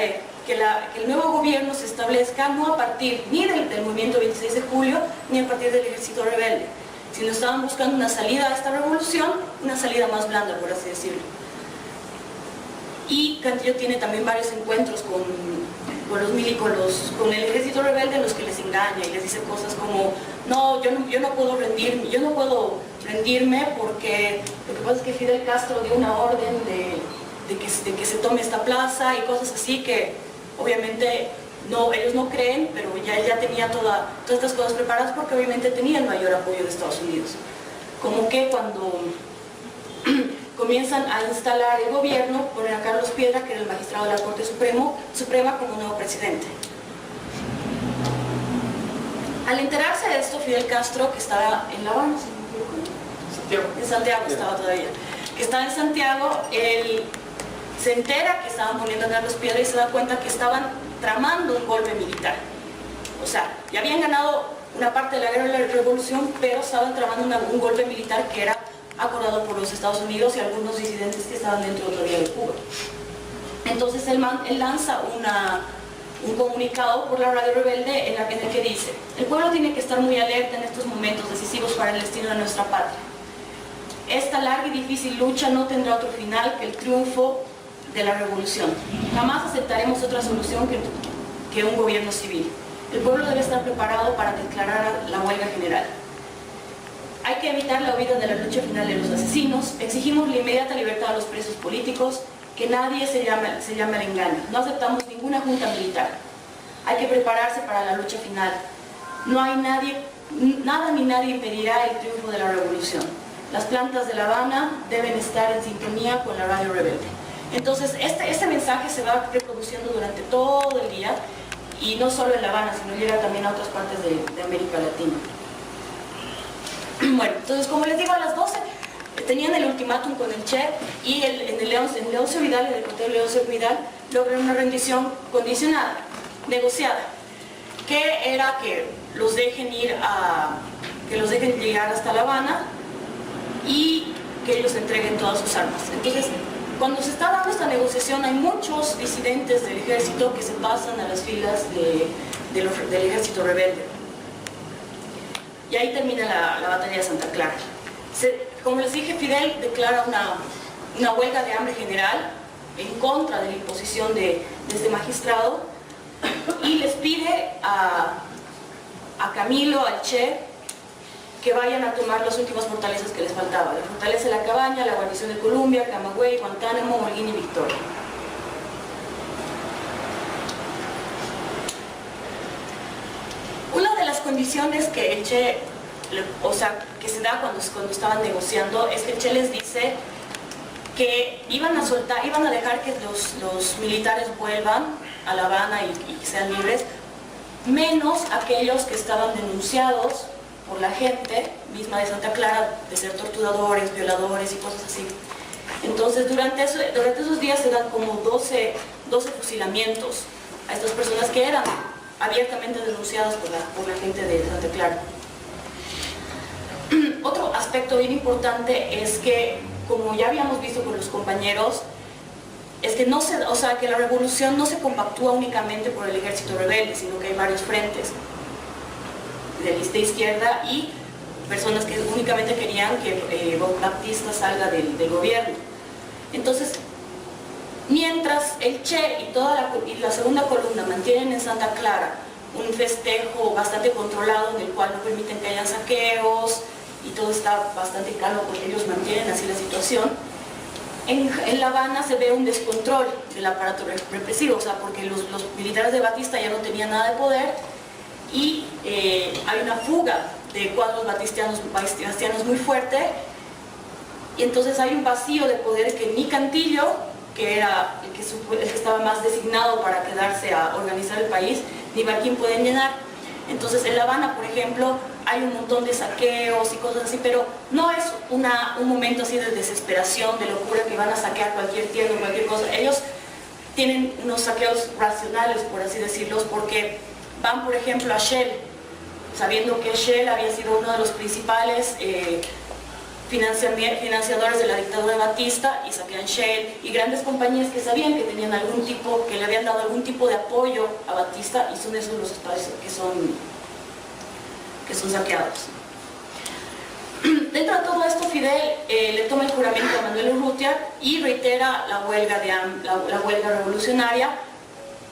que el nuevo gobierno se establezca no a partir ni del movimiento 26 de julio, ni a partir del ejército rebelde, sino estaban buscando una salida a esta revolución, una salida más blanda, por así decirlo. Y Cantillo tiene también varios encuentros con el ejército rebelde, en los que les engaña y les dice cosas como no, yo no puedo rendirme porque lo que pasa es que Fidel Castro dio una orden de que se tome esta plaza y cosas así que obviamente ellos no creen, pero ya tenía todas estas cosas preparadas porque obviamente tenía el mayor apoyo de Estados Unidos. Como que cuando comienzan a instalar el gobierno, ponen a Carlos Piedra, que era el magistrado de la Corte Suprema, como nuevo presidente. Al enterarse de esto, Fidel Castro, que estaba en La Habana, en Santiago estaba todavía, que estaba en Santiago, él se entera que estaban poniendo a Carlos Piedra y se da cuenta que estaban tramando un golpe militar. O sea, ya habían ganado una parte de la guerra de la revolución, pero estaban tramando un golpe militar que era acordado por los Estados Unidos y algunos disidentes que estaban dentro todavía de Cuba. Entonces él lanza un comunicado por la radio rebelde en el que dice: el pueblo tiene que estar muy alerta en estos momentos decisivos para el destino de nuestra patria. Esta larga y difícil lucha no tendrá otro final que el triunfo de la revolución. Jamás aceptaremos otra solución que un gobierno civil. El pueblo debe estar preparado para declarar la huelga general. Hay que evitar la huida de la lucha final de los asesinos. Exigimos la inmediata libertad a los presos políticos, que nadie se llame al engaño. No aceptamos ninguna junta militar. Hay que prepararse para la lucha final. No hay nada ni nadie impedirá el triunfo de la revolución. Las plantas de La Habana deben estar en sintonía con la radio rebelde. Entonces, este mensaje se va reproduciendo durante todo el día, y no solo en La Habana, sino llega también a otras partes de América Latina. Bueno, entonces, como les digo, a las 12 tenían el ultimátum con el Che, y en Leoncio Vidal, en el cuartel Leoncio Vidal, logran una rendición condicionada, negociada, que era que los dejen llegar hasta La Habana y que ellos entreguen todas sus armas. Entonces, cuando se está dando esta negociación, hay muchos disidentes del ejército que se pasan a las filas del ejército rebelde. Y ahí termina la batalla de Santa Clara. Como les dije, Fidel declara una huelga de hambre general en contra de la imposición de este magistrado, y les pide a Camilo, al Che, que vayan a tomar las últimas fortalezas que les faltaban: la fortaleza de La Cabaña, la guarnición de Columbia, Camagüey, Guantánamo, Holguín y Victoria. Una de las condiciones que el Che, que se da cuando estaban negociando, es que el Che les dice que iban a dejar que los militares vuelvan a La Habana y sean libres, menos aquellos que estaban denunciados por la gente misma de Santa Clara de ser torturadores, violadores y cosas así. Entonces, durante esos días se dan como 12 fusilamientos a estas personas que eran abiertamente denunciadas por la gente de Santa Clara. Otro aspecto bien importante es que, como ya habíamos visto con los compañeros, es que que la revolución no se compactúa únicamente por el ejército rebelde, sino que hay varios frentes de izquierda y personas que únicamente querían que Batista salga del gobierno. Entonces, mientras el Che y la segunda columna mantienen en Santa Clara un festejo bastante controlado, en el cual no permiten que haya saqueos y todo está bastante calmo porque ellos mantienen así la situación, en La Habana se ve un descontrol del aparato represivo, porque los militares de Batista ya no tenían nada de poder, y hay una fuga de cuadros batistianos muy fuerte, y entonces hay un vacío de poder que ni Cantillo, que era el que estaba más designado para quedarse a organizar el país, ni Barquín pueden llenar. Entonces en La Habana, por ejemplo, hay un montón de saqueos y cosas así, pero no es un momento así de desesperación, de locura, que van a saquear cualquier tienda o cualquier cosa. Ellos tienen unos saqueos racionales, por así decirlos, porque van, por ejemplo, a Shell, sabiendo que Shell había sido uno de los principales financiadores de la dictadura de Batista, y saquean Shell y grandes compañías que sabían que tenían que le habían dado algún tipo de apoyo a Batista, y son esos los espacios que son saqueados. Dentro de todo esto, Fidel le toma el juramento a Manuel Urrutia y reitera la huelga revolucionaria,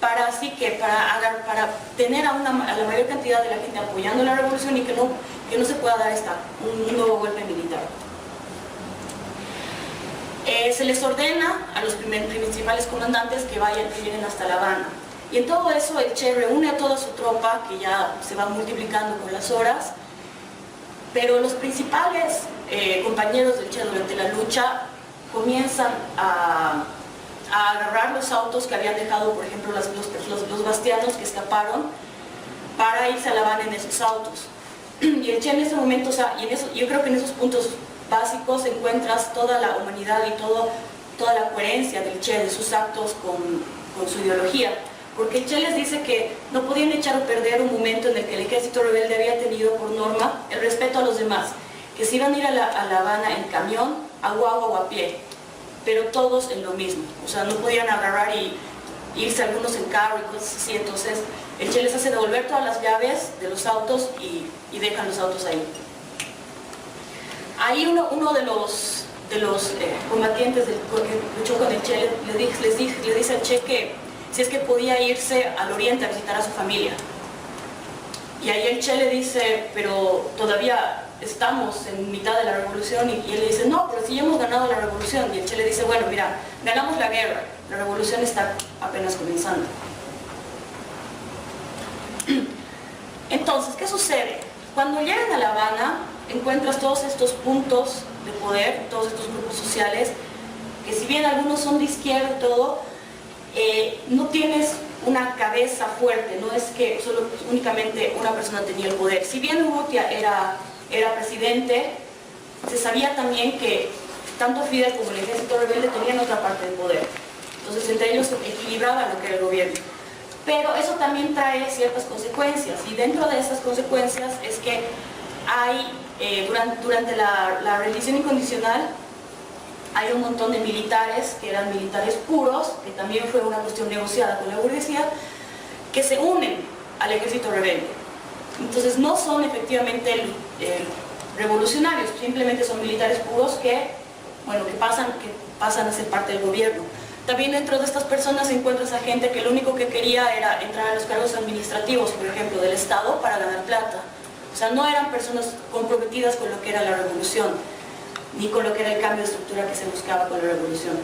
para así que para tener a la mayor cantidad de la gente apoyando la revolución y que no se pueda dar un nuevo golpe militar. Se les ordena a los principales comandantes que lleguen hasta La Habana. Y en todo eso el Che reúne a toda su tropa, que ya se va multiplicando con las horas, pero los principales compañeros del Che durante la lucha comienzan a agarrar los autos que habían dejado, por ejemplo, los bastianos que escaparon, para irse a La Habana en esos autos. Y el Che en ese momento, o sea, yo creo que en esos puntos básicos encuentras toda la humanidad y toda la coherencia del Che, de sus actos con su ideología. Porque el Che les dice que no podían echar a perder un momento en el que el ejército rebelde había tenido por norma el respeto a los demás, que se iban a ir a La Habana en camión, a guagua o a pie, pero todos en lo mismo. O sea, no podían agarrar y irse algunos en carro y cosas así. Entonces el Che les hace devolver todas las llaves de los autos y dejan los autos ahí. Ahí uno de los combatientes que luchó con el Che le dice al Che que si es que podía irse al oriente a visitar a su familia. Y ahí el Che le dice, pero todavía estamos en mitad de la revolución, y él le dice, no, pero si ya hemos ganado la revolución. Y el Che le dice, bueno, mira, ganamos la guerra, la revolución está apenas comenzando. Entonces, ¿qué sucede? Cuando llegan a La Habana, encuentras todos estos puntos de poder, todos estos grupos sociales, que si bien algunos son de izquierda y todo, no tienes una cabeza fuerte, no es que solo únicamente una persona tenía el poder. Si bien Urrutia era presidente, se sabía también que tanto Fidel como el ejército rebelde tenían otra parte del poder. Entonces entre ellos se equilibraba lo que era el gobierno. Pero eso también trae ciertas consecuencias, y dentro de esas consecuencias es que hay, durante la rendición incondicional, hay un montón de militares que eran militares puros, que también fue una cuestión negociada con la burguesía, que se unen al ejército rebelde. Entonces no son efectivamente revolucionarios, simplemente son militares puros que pasan a ser parte del gobierno. También dentro de estas personas encuentras a gente que lo único que quería era entrar a los cargos administrativos, por ejemplo, del Estado, para ganar plata. O sea, no eran personas comprometidas con lo que era la revolución, ni con lo que era el cambio de estructura que se buscaba con la revolución.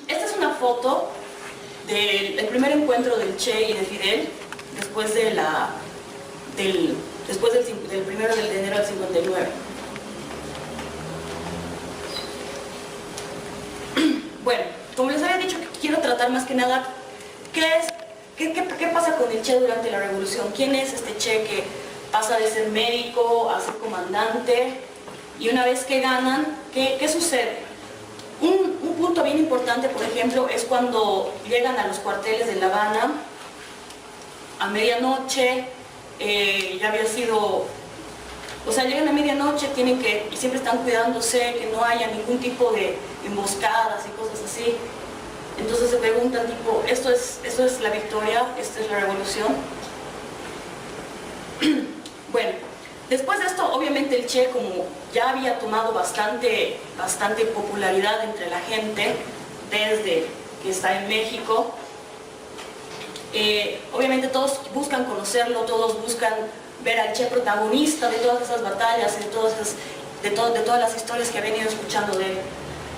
Esta es una foto del primer encuentro del Che y de Fidel después del 1 de enero del 59. Bueno, como les había dicho, quiero tratar más que nada ¿qué pasa con el Che durante la revolución? ¿Quién es este Che que pasa de ser médico a ser comandante? Y una vez que ganan, ¿qué sucede? Un punto bien importante, por ejemplo, es cuando llegan a los cuarteles de La Habana a medianoche. Ya había sido... O sea, llegan a medianoche, y siempre están cuidándose que no haya ningún tipo de emboscadas y cosas así. Entonces se preguntan, tipo, ¿esto es la victoria? ¿Esta es la revolución? Bueno, después de esto, obviamente el Che, como ya había tomado bastante popularidad entre la gente desde que está en México, obviamente todos buscan conocerlo, todos buscan ver al Che protagonista de todas esas batallas, de todas las historias que habían ido escuchando de él.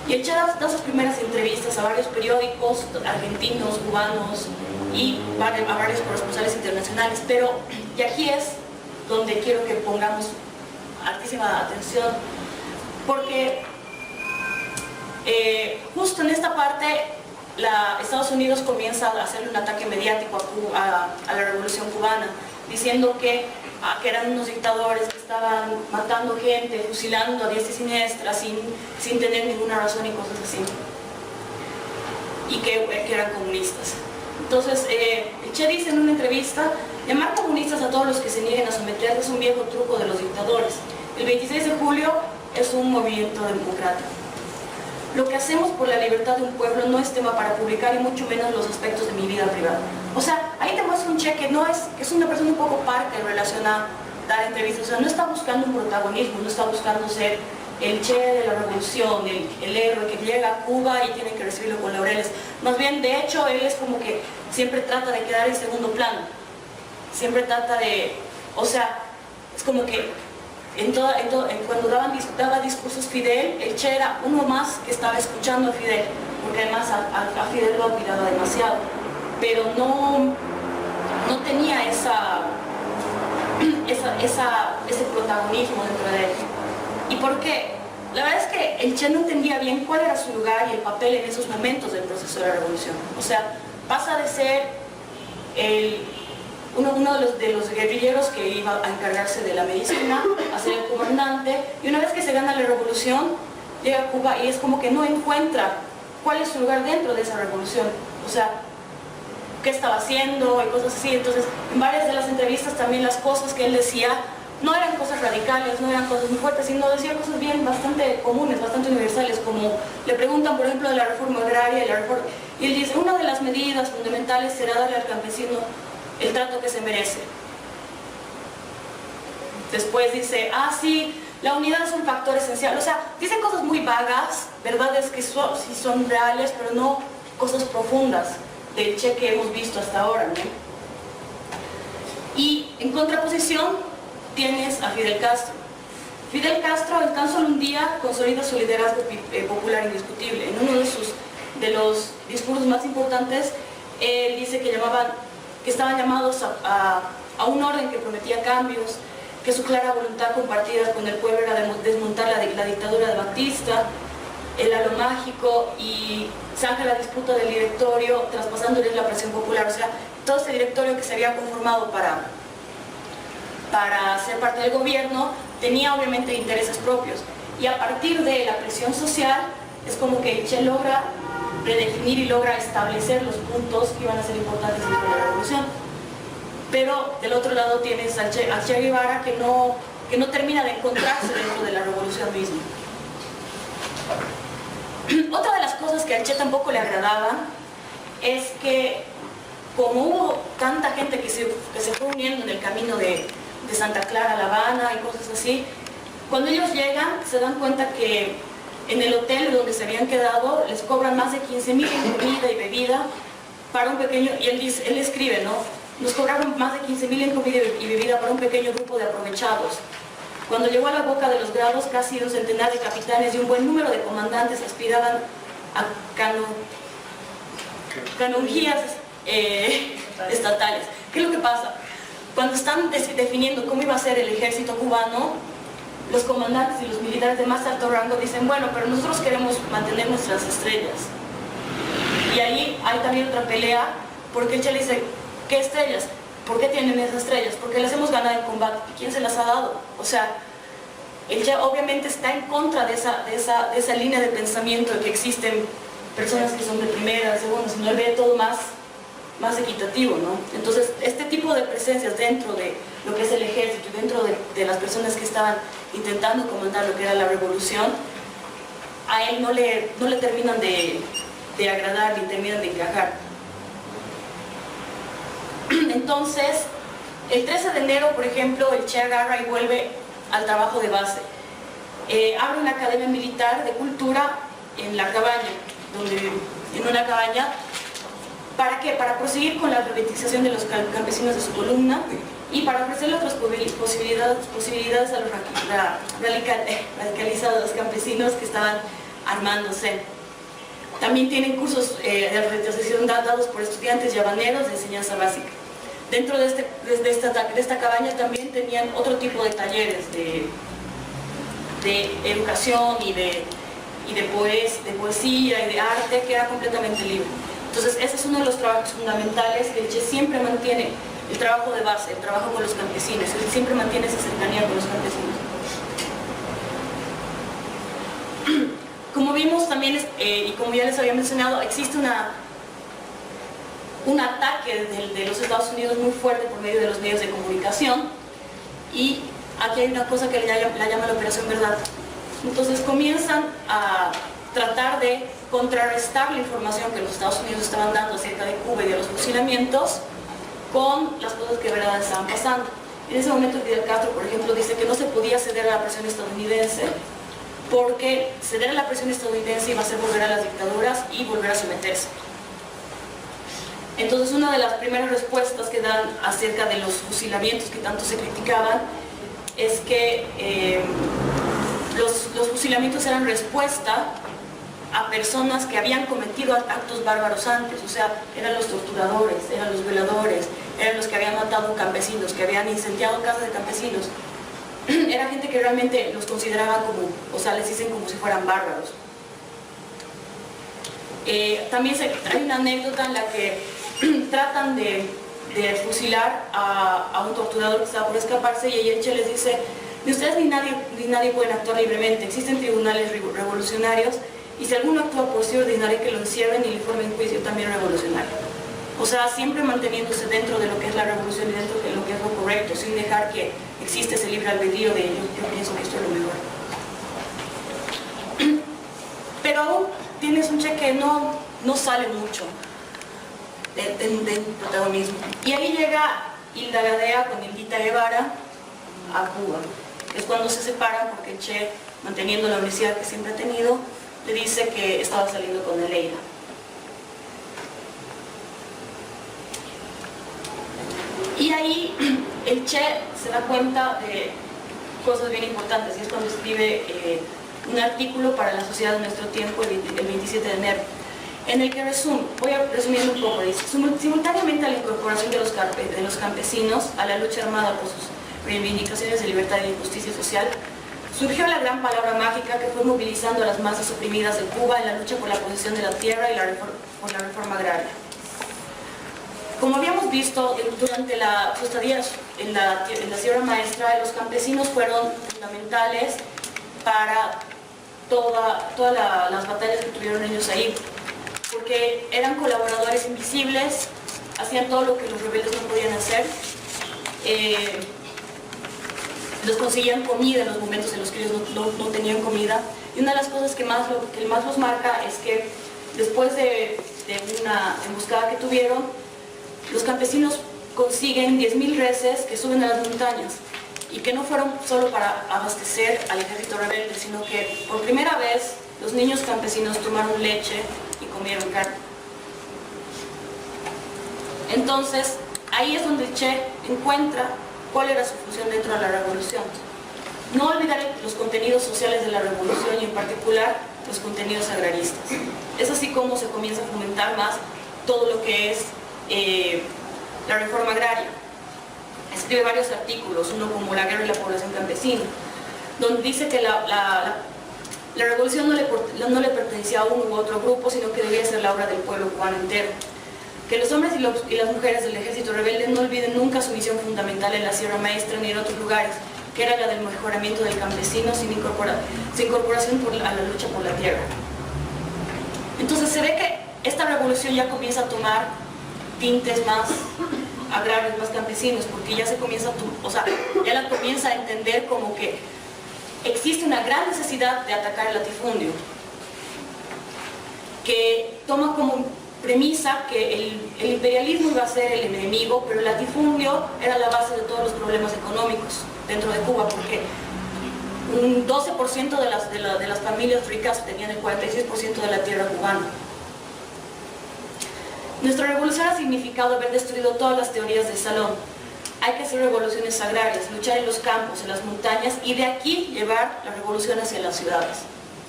Y el Che da sus primeras entrevistas a varios periódicos argentinos, cubanos y a varios corresponsales internacionales. Pero, y aquí es donde quiero que pongamos altísima atención, porque justo en esta parte Estados Unidos comienza a hacerle un ataque mediático a la revolución cubana, diciendo que eran unos dictadores que estaban matando gente, fusilando a diestra y siniestra sin tener ninguna razón y cosas así, y que eran comunistas. Entonces el Che dice en una entrevista: llamar comunistas a todos los que se nieguen a someterse es un viejo truco de los dictadores. El 26 de julio es un movimiento democrático. Lo que hacemos por la libertad de un pueblo no es tema para publicar, y mucho menos los aspectos de mi vida privada. O sea, ahí te muestra un Che que es una persona un poco parca en relación a dar entrevistas. O sea, no está buscando un protagonismo, no está buscando ser el Che de la revolución, el héroe que llega a Cuba y tiene que recibirlo con laureles. Más bien, de hecho, él es como que siempre trata de quedar en segundo plano. Siempre trata de, o sea, es como que cuando daba discursos Fidel, el Che era uno más que estaba escuchando a Fidel, porque además a Fidel lo admiraba demasiado, pero no tenía ese protagonismo dentro de él. ¿Y por qué? La verdad es que el Che no entendía bien cuál era su lugar y el papel en esos momentos del proceso de la revolución. O sea, pasa de ser uno de los guerrilleros que iba a encargarse de la medicina, a ser el comandante, y una vez que se gana la revolución, llega a Cuba y es como que no encuentra cuál es su lugar dentro de esa revolución. O sea, qué estaba haciendo y cosas así. Entonces, en varias de las entrevistas también las cosas que él decía no eran cosas radicales, no eran cosas muy fuertes, sino decía cosas bien bastante comunes, bastante universales, como le preguntan, por ejemplo, de la reforma agraria y él dice, una de las medidas fundamentales será darle al campesino el trato que se merece. Después dice, sí, la unidad es un factor esencial. O sea, dicen cosas muy vagas, verdades que sí son reales, pero no cosas profundas del Che que hemos visto hasta ahora, ¿no? Y en contraposición tienes a Fidel Castro. Fidel Castro en tan solo un día consolida su liderazgo popular indiscutible. En uno de los discursos más importantes, él dice que estaban llamados a un orden que prometía cambios, que su clara voluntad compartida con el pueblo era desmontar la dictadura de Batista, el halo mágico, y saca la disputa del directorio traspasándoles la presión popular. O sea, todo ese directorio que se había conformado para ser parte del gobierno tenía obviamente intereses propios, y a partir de la presión social es como que el Che logra redefinir y logra establecer los puntos que iban a ser importantes dentro de la revolución. Pero del otro lado tienes a Che Guevara que no termina de encontrarse dentro de la revolución misma. Otra de las cosas que al Che tampoco le agradaba es que, como hubo tanta gente que se fue uniendo en el camino de Santa Clara a La Habana y cosas así, cuando ellos llegan se dan cuenta que en el hotel donde se habían quedado les cobran más de 15,000 en comida y bebida para un pequeño, y él escribe, ¿no? Nos cobraron más de 15,000 en comida y bebida para un pequeño grupo de aprovechados. Cuando llegó a la boca de los grados, casi un centenar de capitanes y un buen número de comandantes aspiraban a canonjías estatales. ¿Qué es lo que pasa? Cuando están definiendo cómo iba a ser el ejército cubano, los comandantes y los militares de más alto rango dicen, bueno, pero nosotros queremos mantener nuestras estrellas. Y ahí hay también otra pelea, porque el Che le dice, ¿qué estrellas? ¿Por qué tienen esas estrellas? Porque las hemos ganado en combate. ¿Y quién se las ha dado? O sea, el Che obviamente está en contra de esa línea de pensamiento de que existen personas que son de primera, de segunda, sino él ve todo más equitativo, ¿no? Entonces, este tipo de presencias dentro de lo que es el ejército, dentro de las personas que estaban intentando comandar lo que era la revolución, a él no le terminan de agradar ni terminan de encajar. Entonces, el 13 de enero, por ejemplo, el Che agarra y vuelve al trabajo de base. Abre una academia militar de cultura en la cabaña, en una cabaña. ¿Para qué? Para proseguir con la alfabetización de los campesinos de su columna y para ofrecerle otras posibilidades a los radicalizados campesinos que estaban armándose. También tienen cursos de alfabetización dados por estudiantes y habaneros de enseñanza básica. Dentro de esta cabaña también tenían otro tipo de talleres de educación y de poesía y de arte, que era completamente libre. Entonces ese es uno de los trabajos fundamentales que el Che siempre mantiene, el trabajo de base, el trabajo con los campesinos. Él siempre mantiene esa cercanía con los campesinos. Como vimos también, y como ya les había mencionado, existe un ataque de los Estados Unidos muy fuerte por medio de los medios de comunicación, y aquí hay una cosa que la llama la Operación Verdad. Entonces comienzan a tratar de contrarrestar la información que los Estados Unidos estaban dando acerca de Cuba y de los fusilamientos con las cosas que de verdad estaban pasando. En ese momento Fidel Castro, por ejemplo, dice que no se podía ceder a la presión estadounidense porque ceder a la presión estadounidense iba a ser volver a las dictaduras y volver a someterse. Entonces, una de las primeras respuestas que dan acerca de los fusilamientos que tanto se criticaban es que los fusilamientos eran respuesta a personas que habían cometido actos bárbaros antes, o sea, eran los torturadores, eran los violadores, eran los que habían matado campesinos, que habían incendiado casas de campesinos. Era gente que realmente los consideraban como, o sea, les dicen como si fueran bárbaros. También hay una anécdota en la que tratan de fusilar a un torturador que estaba por escaparse y el Che les dice: ni ustedes ni nadie pueden actuar libremente, existen tribunales revolucionarios y si alguno actúa por sí ordenaré que lo encierren y le formen juicio también revolucionario. O sea, siempre manteniéndose dentro de lo que es la revolución y dentro de lo que es lo correcto, sin dejar que existe ese libre albedrío de yo pienso que esto es lo mejor. Pero aún tienes un Che que no sale mucho del protagonismo. Y ahí llega Hilda Gadea con Hildita Guevara a Cuba. Es cuando se separan porque el Che, manteniendo la honestidad que siempre ha tenido, le dice que estaba saliendo con Aleida. Y ahí el Che se da cuenta de cosas bien importantes y es cuando escribe un artículo para la Sociedad de Nuestro Tiempo el 27 de enero, en el que voy a resumir un poco, dice: simultáneamente a la incorporación de los campesinos a la lucha armada por sus reivindicaciones de libertad y de justicia social, surgió la gran palabra mágica que fue movilizando a las masas oprimidas de Cuba en la lucha por la posesión de la tierra y por la reforma agraria. Como habíamos visto durante su estadía en la Sierra Maestra, los campesinos fueron fundamentales para todas las batallas que tuvieron ellos ahí, porque eran colaboradores invisibles, hacían todo lo que los rebeldes no podían hacer, les conseguían comida en los momentos en los que ellos no tenían comida. Y una de las cosas que más los marca es que después de una emboscada que tuvieron, los campesinos consiguen 10.000 reses que suben a las montañas y que no fueron solo para abastecer al ejército rebelde, sino que por primera vez los niños campesinos tomaron leche y comieron carne. Entonces, ahí es donde el Che encuentra cuál era su función dentro de la revolución. No olvidar los contenidos sociales de la revolución y en particular los contenidos agraristas. Es así como se comienza a fomentar más todo lo que es la reforma agraria. Escribe varios artículos, uno como La guerra y la población campesina, donde dice que la revolución no le pertenecía a uno u otro grupo, sino que debía ser la obra del pueblo cubano entero. Que los hombres y las mujeres del ejército rebelde no olviden nunca su misión fundamental en la Sierra Maestra ni en otros lugares, que era la del mejoramiento del campesino sin incorporación a la lucha por la tierra. Entonces se ve que esta revolución ya comienza a tomar tintes más agrarios, más campesinos, porque ya se comienza ya la comienza a entender como que existe una gran necesidad de atacar el latifundio, que toma como premisa que el imperialismo iba a ser el enemigo, pero el latifundio era la base de todos los problemas económicos dentro de Cuba, porque un 12% de las familias ricas tenían el 46% de la tierra cubana. Nuestra revolución ha significado haber destruido todas las teorías del salón. Hay que hacer revoluciones agrarias, luchar en los campos, en las montañas y de aquí llevar la revolución hacia las ciudades.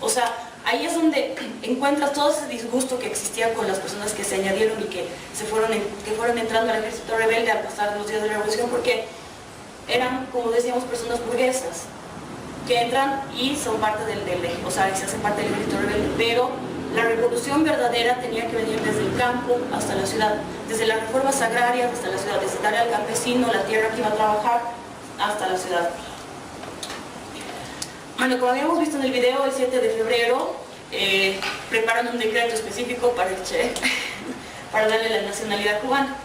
O sea, ahí es donde encuentras todo ese disgusto que existía con las personas que se añadieron y que fueron entrando al ejército rebelde al pasar los días de la revolución, porque eran, como decíamos, personas burguesas que entran y son parte o sea, se hacen parte del ejército rebelde, pero la revolución verdadera tenía que venir desde el campo hasta la ciudad, desde las reformas agrarias hasta la ciudad, desde darle al campesino la tierra que iba a trabajar hasta la ciudad. Bueno, como habíamos visto en el video, el 7 de febrero preparan un decreto específico para el Che, para darle la nacionalidad cubana.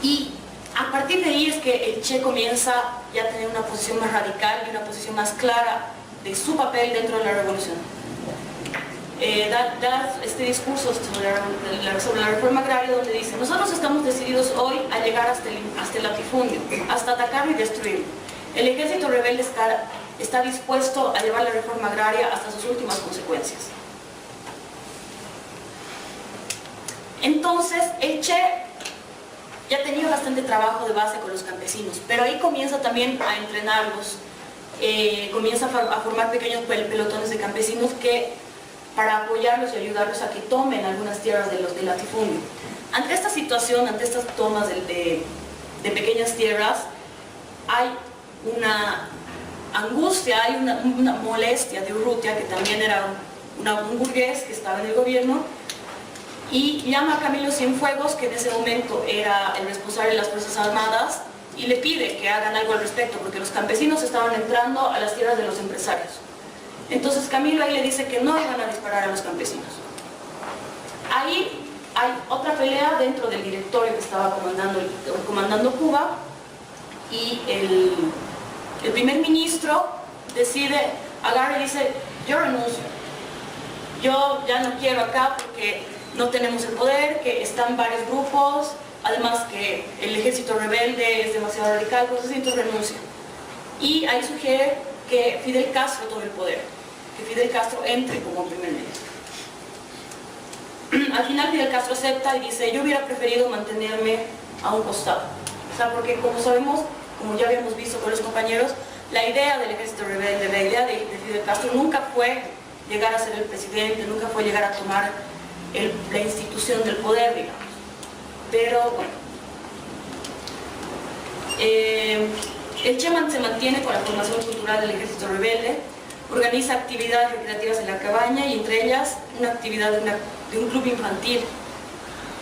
Y a partir de ahí es que el Che comienza ya a tener una posición más radical y una posición más clara de su papel dentro de la revolución. Da este discurso sobre la reforma agraria donde dice: nosotros estamos decididos hoy a llegar hasta el latifundio, hasta atacarlo y destruirlo. El ejército rebelde está dispuesto a llevar la reforma agraria hasta sus últimas consecuencias. Entonces, el Che ya tenía bastante trabajo de base con los campesinos, pero ahí comienza también a entrenarlos, comienza a formar pequeños pelotones de campesinos para apoyarlos y ayudarlos a que tomen algunas tierras del latifundio. Ante esta situación, ante estas tomas de pequeñas tierras, hay una angustia, hay una molestia de Urrutia, que también era un burgués que estaba en el gobierno, y llama a Camilo Cienfuegos, que en ese momento era el responsable de las Fuerzas Armadas, y le pide que hagan algo al respecto, porque los campesinos estaban entrando a las tierras de los empresarios. Entonces Camilo ahí le dice que no iban a disparar a los campesinos. Ahí hay otra pelea dentro del directorio que estaba comandando Cuba, y el primer ministro agarra y dice: yo renuncio, yo ya no quiero acá porque no tenemos el poder, que están varios grupos, además que el ejército rebelde es demasiado radical, cosas así, entonces renuncia. Y ahí sugiere que Fidel Castro tome el poder, que Fidel Castro entre como primer ministro. Al final Fidel Castro acepta y dice: yo hubiera preferido mantenerme a un costado. O sea, porque como sabemos, como ya habíamos visto con los compañeros, la idea del ejército rebelde, la idea de Fidel Castro nunca fue llegar a ser el presidente, nunca fue llegar a tomar la institución del poder, digamos. Pero bueno, el Che se mantiene con la formación cultural del ejército rebelde, organiza actividades recreativas en la cabaña, y entre ellas una actividad de un club infantil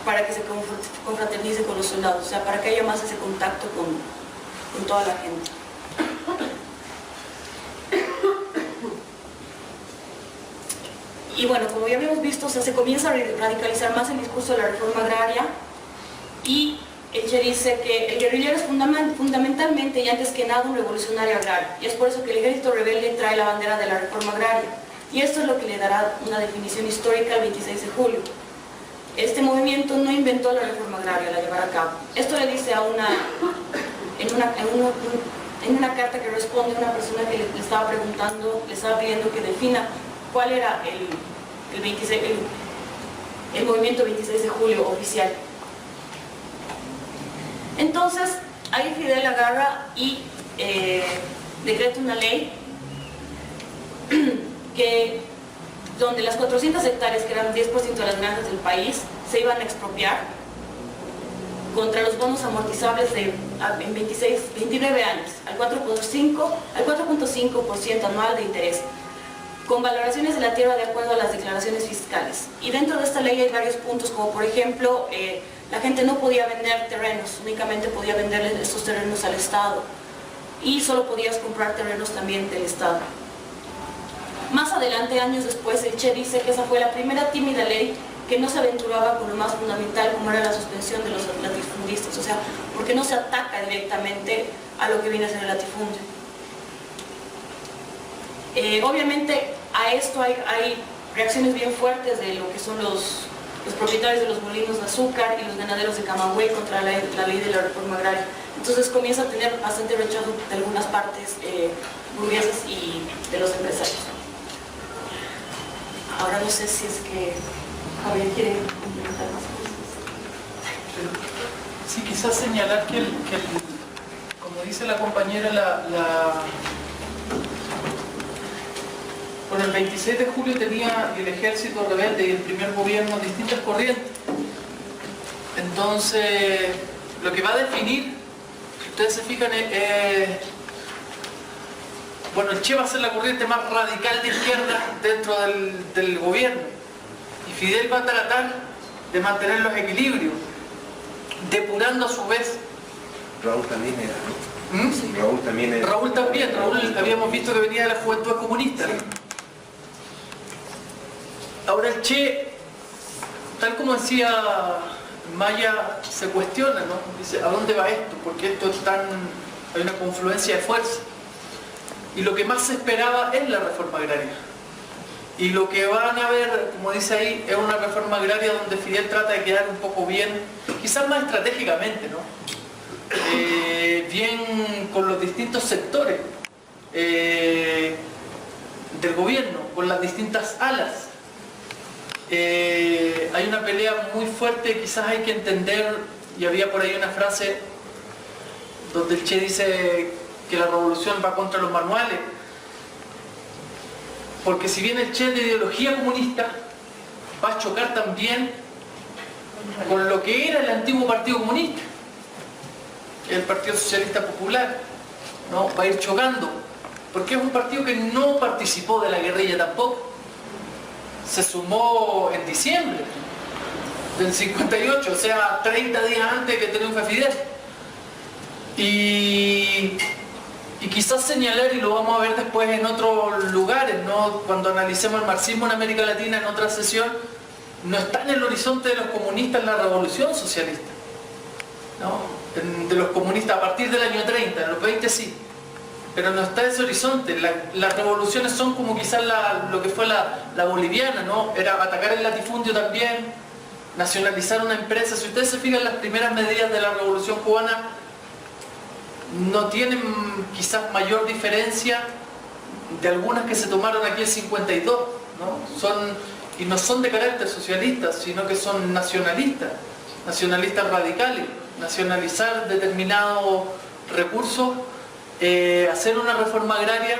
para que se confraternice con los soldados, o sea, para que haya más ese contacto con toda la gente. Y bueno, como ya habíamos visto, o sea, se comienza a radicalizar más el discurso de la reforma agraria, y el Che dice que el guerrillero es fundamentalmente y antes que nada un revolucionario agrario, y es por eso que el ejército rebelde trae la bandera de la reforma agraria, y esto es lo que le dará una definición histórica al 26 de julio. Este movimiento no inventó la reforma agraria, la llevará a cabo. Esto le dice en una carta que responde a una persona que le estaba preguntando, le estaba pidiendo que defina cuál era el movimiento 26 de julio oficial. Entonces, ahí Fidel agarra y decreta una ley donde las 400 hectáreas, que eran 10% de las granjas del país, se iban a expropiar contra los bonos amortizables en 29 años, al 4.5% anual de interés, con valoraciones de la tierra de acuerdo a las declaraciones fiscales. Y dentro de esta ley hay varios puntos, como por ejemplo, la gente no podía vender terrenos, únicamente podía venderle estos terrenos al Estado, y solo podías comprar terrenos también del Estado. Más adelante, años después, el Che dice que esa fue la primera tímida ley que no se aventuraba con lo más fundamental, como era la suspensión de los latifundistas, o sea, porque no se ataca directamente a lo que viene a ser el latifundio. Obviamente a esto hay reacciones bien fuertes de lo que son los propietarios de los molinos de azúcar y los ganaderos de Camagüey contra la ley de la reforma agraria. Entonces comienza a tener bastante rechazo de algunas partes burguesas y de los empresarios. Ahora no sé si es que Javier quiere complementar más cosas. Sí, quizás señalar que, como dice la compañera, Bueno, el 26 de julio tenía el ejército rebelde y el primer gobierno distintas corrientes. Entonces, lo que va a definir, si ustedes se fijan, bueno, el Che va a ser la corriente más radical de izquierda dentro del gobierno. Y Fidel va a tratar de mantener los equilibrios, depurando a su vez. Raúl también era, ¿no? Sí. Raúl también era. Raúl también, Raúl habíamos visto que venía de la juventud comunista. Ahora el Che, tal como decía Maya, se cuestiona, ¿no? Dice, ¿a dónde va esto? Porque esto es hay una confluencia de fuerza. Y lo que más se esperaba es la reforma agraria. Y lo que van a ver, como dice ahí, es una reforma agraria donde Fidel trata de quedar un poco bien, quizás más estratégicamente, ¿no? Bien con los distintos sectores. del gobierno, con las distintas alas. Hay una pelea muy fuerte, quizás hay que entender, y había por ahí una frase donde el Che dice que la revolución va contra los manuales, porque si bien el Che es de ideología comunista, va a chocar también con lo que era el antiguo Partido Comunista, el Partido Socialista Popular, ¿no? Va a ir chocando, porque es un partido que no participó de la guerrilla tampoco. Se sumó en diciembre del 58, o sea, 30 días antes que triunfe Fidel. Y quizás señalar, y lo vamos a ver después en otros lugares, ¿no? Cuando analicemos el marxismo en América Latina en otra sesión, no está en el horizonte de los comunistas la revolución socialista, ¿no? De los comunistas a partir del año 30, en los 20 sí, pero no está ese horizonte. Las revoluciones son como quizás lo que fue la boliviana, ¿no? Era atacar el latifundio también, nacionalizar una empresa. Si ustedes se fijan, las primeras medidas de la revolución cubana no tienen quizás mayor diferencia de algunas que se tomaron aquí el 52, ¿no? Y no son de carácter socialista, sino que son nacionalistas radicales. Nacionalizar determinados recursos, hacer una reforma agraria,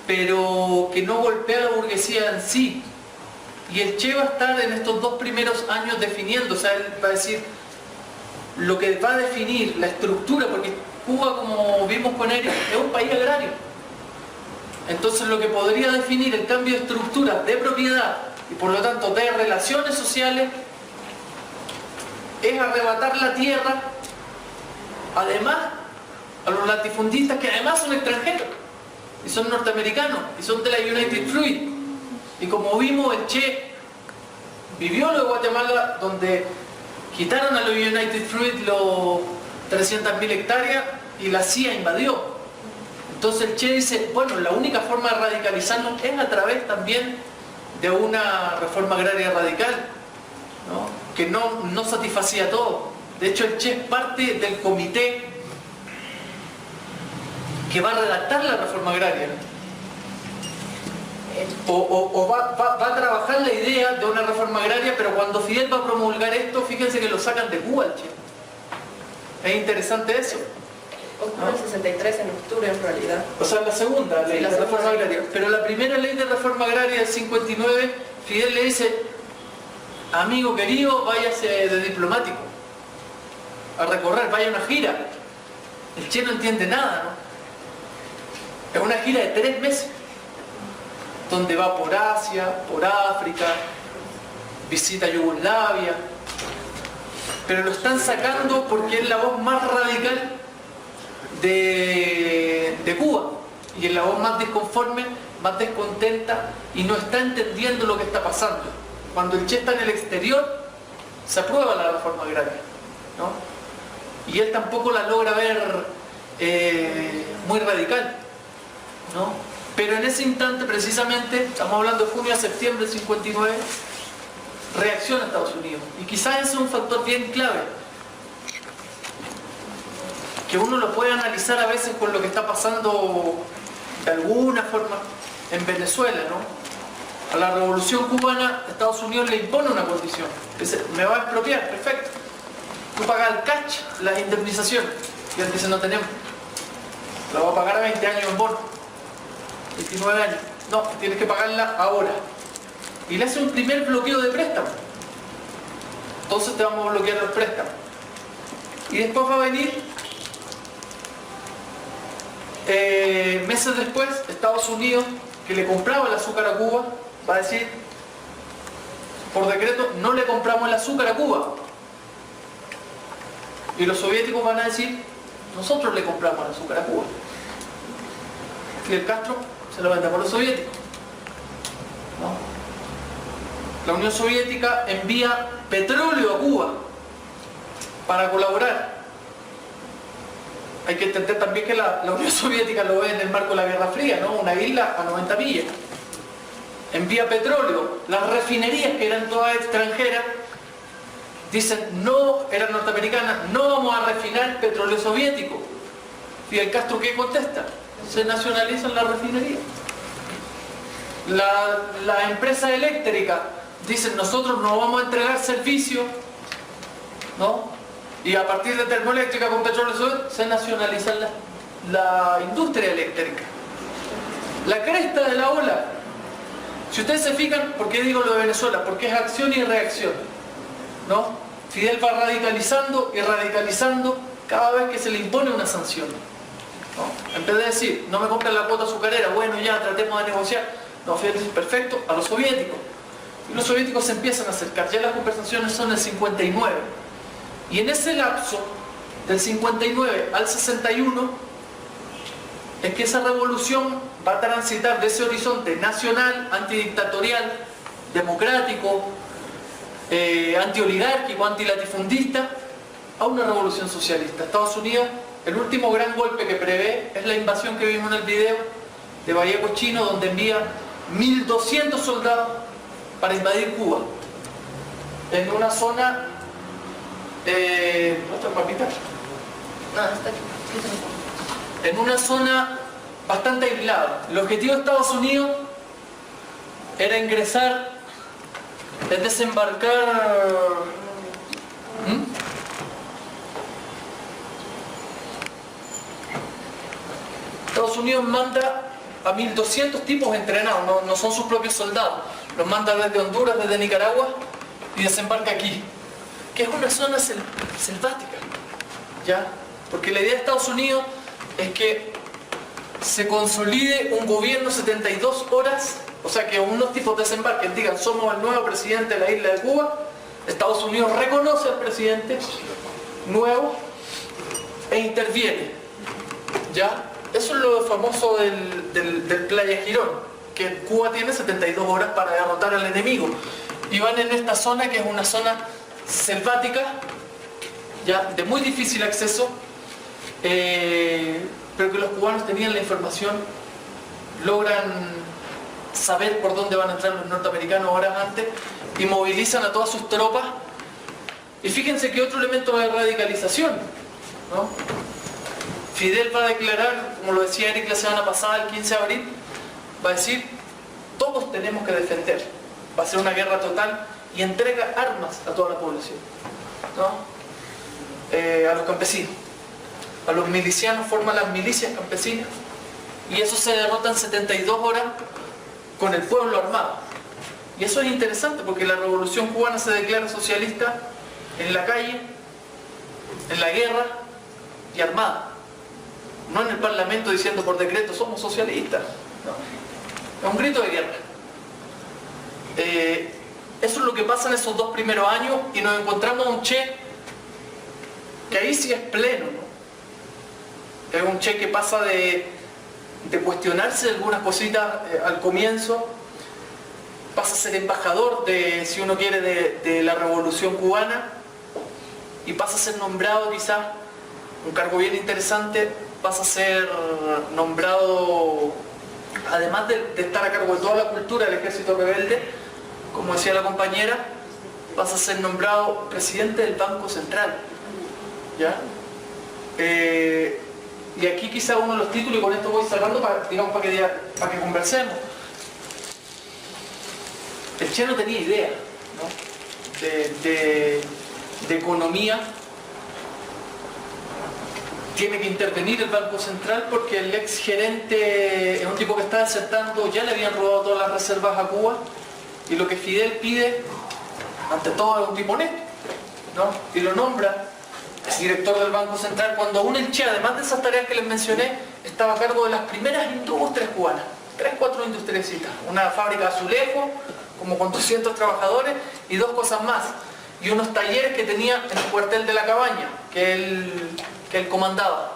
pero que no golpea a la burguesía en sí. Y el Che va a estar en estos 2 primeros años definiendo, o sea, él va a decir lo que va a definir la estructura, porque Cuba, como vimos con Eric, es un país agrario. Entonces lo que podría definir el cambio de estructura de propiedad y por lo tanto de relaciones sociales es arrebatar la tierra, además, a los latifundistas que además son extranjeros y son norteamericanos y son de la United Fruit. Y como vimos, el Che vivió lo de Guatemala, donde quitaron a los United Fruit los 300.000 hectáreas y la CIA invadió. Entonces el Che dice, bueno, la única forma de radicalizarnos es a través también de una reforma agraria radical, ¿no? Que no satisfacía todo. De hecho, el Che es parte del comité que va a redactar la reforma agraria, o va a trabajar la idea de una reforma agraria, pero cuando Fidel va a promulgar esto, fíjense que lo sacan de Cuba el Che. Es interesante eso. Octubre del 63, en octubre en realidad. O sea, la segunda ley la de segunda reforma ley. agraria. Pero la primera ley de reforma agraria del 59, Fidel le dice, amigo querido, váyase de diplomático a recorrer, vaya a una gira. El Che no entiende nada, ¿no? Es una gira de 3 meses, donde va por Asia, por África, visita Yugoslavia, pero lo están sacando porque es la voz más radical de Cuba, y es la voz más disconforme, más descontenta, y no está entendiendo lo que está pasando. Cuando el Che está en el exterior, se aprueba la reforma agraria, ¿no? Y él tampoco la logra ver muy radical, ¿no? Pero en ese instante, precisamente, estamos hablando de junio a septiembre del 59, reacciona a Estados Unidos. Y quizás ese es un factor bien clave, que uno lo puede analizar a veces con lo que está pasando de alguna forma en Venezuela, ¿no? A la revolución cubana, Estados Unidos le impone una condición. Dice, me va a expropiar, perfecto. Tú pagas el cash, las indemnizaciones. Y él dice, no tenemos. La va a pagar a 20 años en bono. 29 años. No, tienes que pagarla ahora. Y le hace un primer bloqueo de préstamo. Entonces te vamos a bloquear los préstamos. Y después va a venir, meses después, Estados Unidos, que le compraba el azúcar a Cuba, va a decir, por decreto, no le compramos el azúcar a Cuba. Y los soviéticos van a decir, nosotros le compramos el azúcar a Cuba. Fidel Castro se lo vende por los soviéticos, ¿no? La Unión Soviética envía petróleo a Cuba para colaborar. Hay que entender también que la Unión Soviética lo ve en el marco de la Guerra Fría, ¿no? Una isla a 90 millas. Envía petróleo. Las refinerías, que eran todas extranjeras, dicen, no, eran norteamericanas, no vamos a refinar petróleo soviético. Fidel Castro, ¿qué contesta? se nacionalizan las refinerías. La empresa eléctrica dicen nosotros no vamos a entregar servicio, ¿no? Y a partir de termoeléctrica con petróleo se nacionaliza la industria eléctrica. La cresta de la ola, si ustedes se fijan, ¿por qué digo lo de Venezuela? Porque es acción y reacción, ¿no? Fidel va radicalizando y radicalizando cada vez que se le impone una sanción, ¿no? En vez de decir, no me compren la cuota azucarera, bueno ya, tratemos de negociar. No, Fidel dice, perfecto, a los soviéticos. Y los soviéticos se empiezan a acercar, ya las conversaciones son del 59. Y en ese lapso, del 59 al 61, es que esa revolución va a transitar de ese horizonte nacional, antidictatorial, democrático, antioligárquico, antilatifundista, a una revolución socialista. Estados Unidos, el último gran golpe que prevé es la invasión que vimos en el video de Vallejo Chino, donde envía 1.200 soldados para invadir Cuba en una zona ¿no está el mapita? No, está aquí. En una zona bastante aislada. El objetivo de Estados Unidos era ingresar, es desembarcar. Estados Unidos manda a 1.200 tipos entrenados, no son sus propios soldados. Los manda desde Honduras, desde Nicaragua y desembarca aquí, que es una zona selvática, ¿ya? Porque la idea de Estados Unidos es que se consolide un gobierno 72 horas, o sea que unos tipos desembarquen, digan somos el nuevo presidente de la isla de Cuba, Estados Unidos reconoce al presidente nuevo e interviene, ¿ya? Eso es lo famoso del Playa Girón, que Cuba tiene 72 horas para derrotar al enemigo. Y van en esta zona que es una zona selvática, ya de muy difícil acceso, pero que los cubanos tenían la información, logran saber por dónde van a entrar los norteamericanos horas antes y movilizan a todas sus tropas. Y fíjense que otro elemento de radicalización, ¿no? Fidel va a declarar, como lo decía Eric la semana pasada, el 15 de abril, va a decir, todos tenemos que defender. Va a ser una guerra total y entrega armas a toda la población, ¿no? A los campesinos. A los milicianos, forman las milicias campesinas y eso se derrota en 72 horas con el pueblo armado. Y eso es interesante porque la revolución cubana se declara socialista en la calle, en la guerra y armada. No en el parlamento diciendo por decreto somos socialistas. No. Es un grito de guerra. Eso es lo que pasa en esos 2 primeros años y nos encontramos a un Che que ahí sí es pleno, ¿no? Es un Che que pasa de cuestionarse algunas cositas al comienzo, pasa a ser embajador de, si uno quiere, de la revolución cubana y pasa a ser nombrado quizás, un cargo bien interesante, pasa a ser nombrado, además de estar a cargo de toda la cultura del ejército rebelde, como decía la compañera, pasa a ser nombrado presidente del Banco Central, ¿ya? Y aquí quizá uno de los títulos, y con esto voy cerrando para que conversemos. El Che no tenía idea, ¿no? de economía. Tiene que intervenir el Banco Central porque el ex gerente es un tipo que está desertando, ya le habían robado todas las reservas a Cuba y lo que Fidel pide, ante todo, es un tipo honesto, ¿no? Y lo nombra director del Banco Central cuando aún el Che, además de esas tareas que les mencioné, estaba a cargo de las primeras industrias cubanas, 3-4 industriecitas, una fábrica de azulejos, como con 200 trabajadores y 2 cosas más, y unos talleres que tenía en el cuartel de la Cabaña, que él comandaba,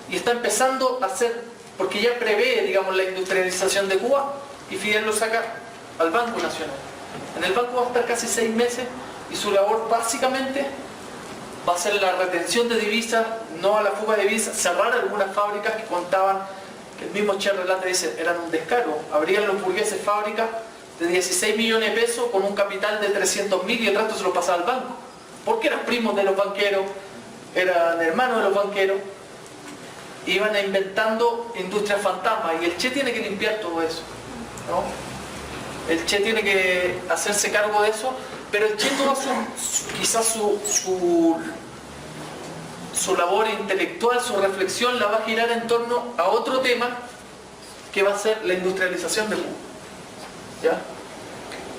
y está empezando a hacer, porque ya prevé, digamos, la industrialización de Cuba, y Fidel lo saca al Banco Nacional. En el banco va a estar casi 6 meses, y su labor básicamente va a ser la retención de divisas, no a la fuga de divisas, cerrar algunas fábricas que contaban, que el mismo Che relata, dice, eran un descaro. Abrían los burgueses fábricas de 16 millones de pesos con un capital de 300.000 y el resto se lo pasaba al banco, porque eran primos de los banqueros, eran hermanos de los banqueros. iban inventando industrias fantasmas y el Che tiene que limpiar todo eso, ¿no? El Che tiene que hacerse cargo de eso, pero el Che toda quizás su labor intelectual, su reflexión la va a girar en torno a otro tema que va a ser la industrialización de Cuba, ¿ya?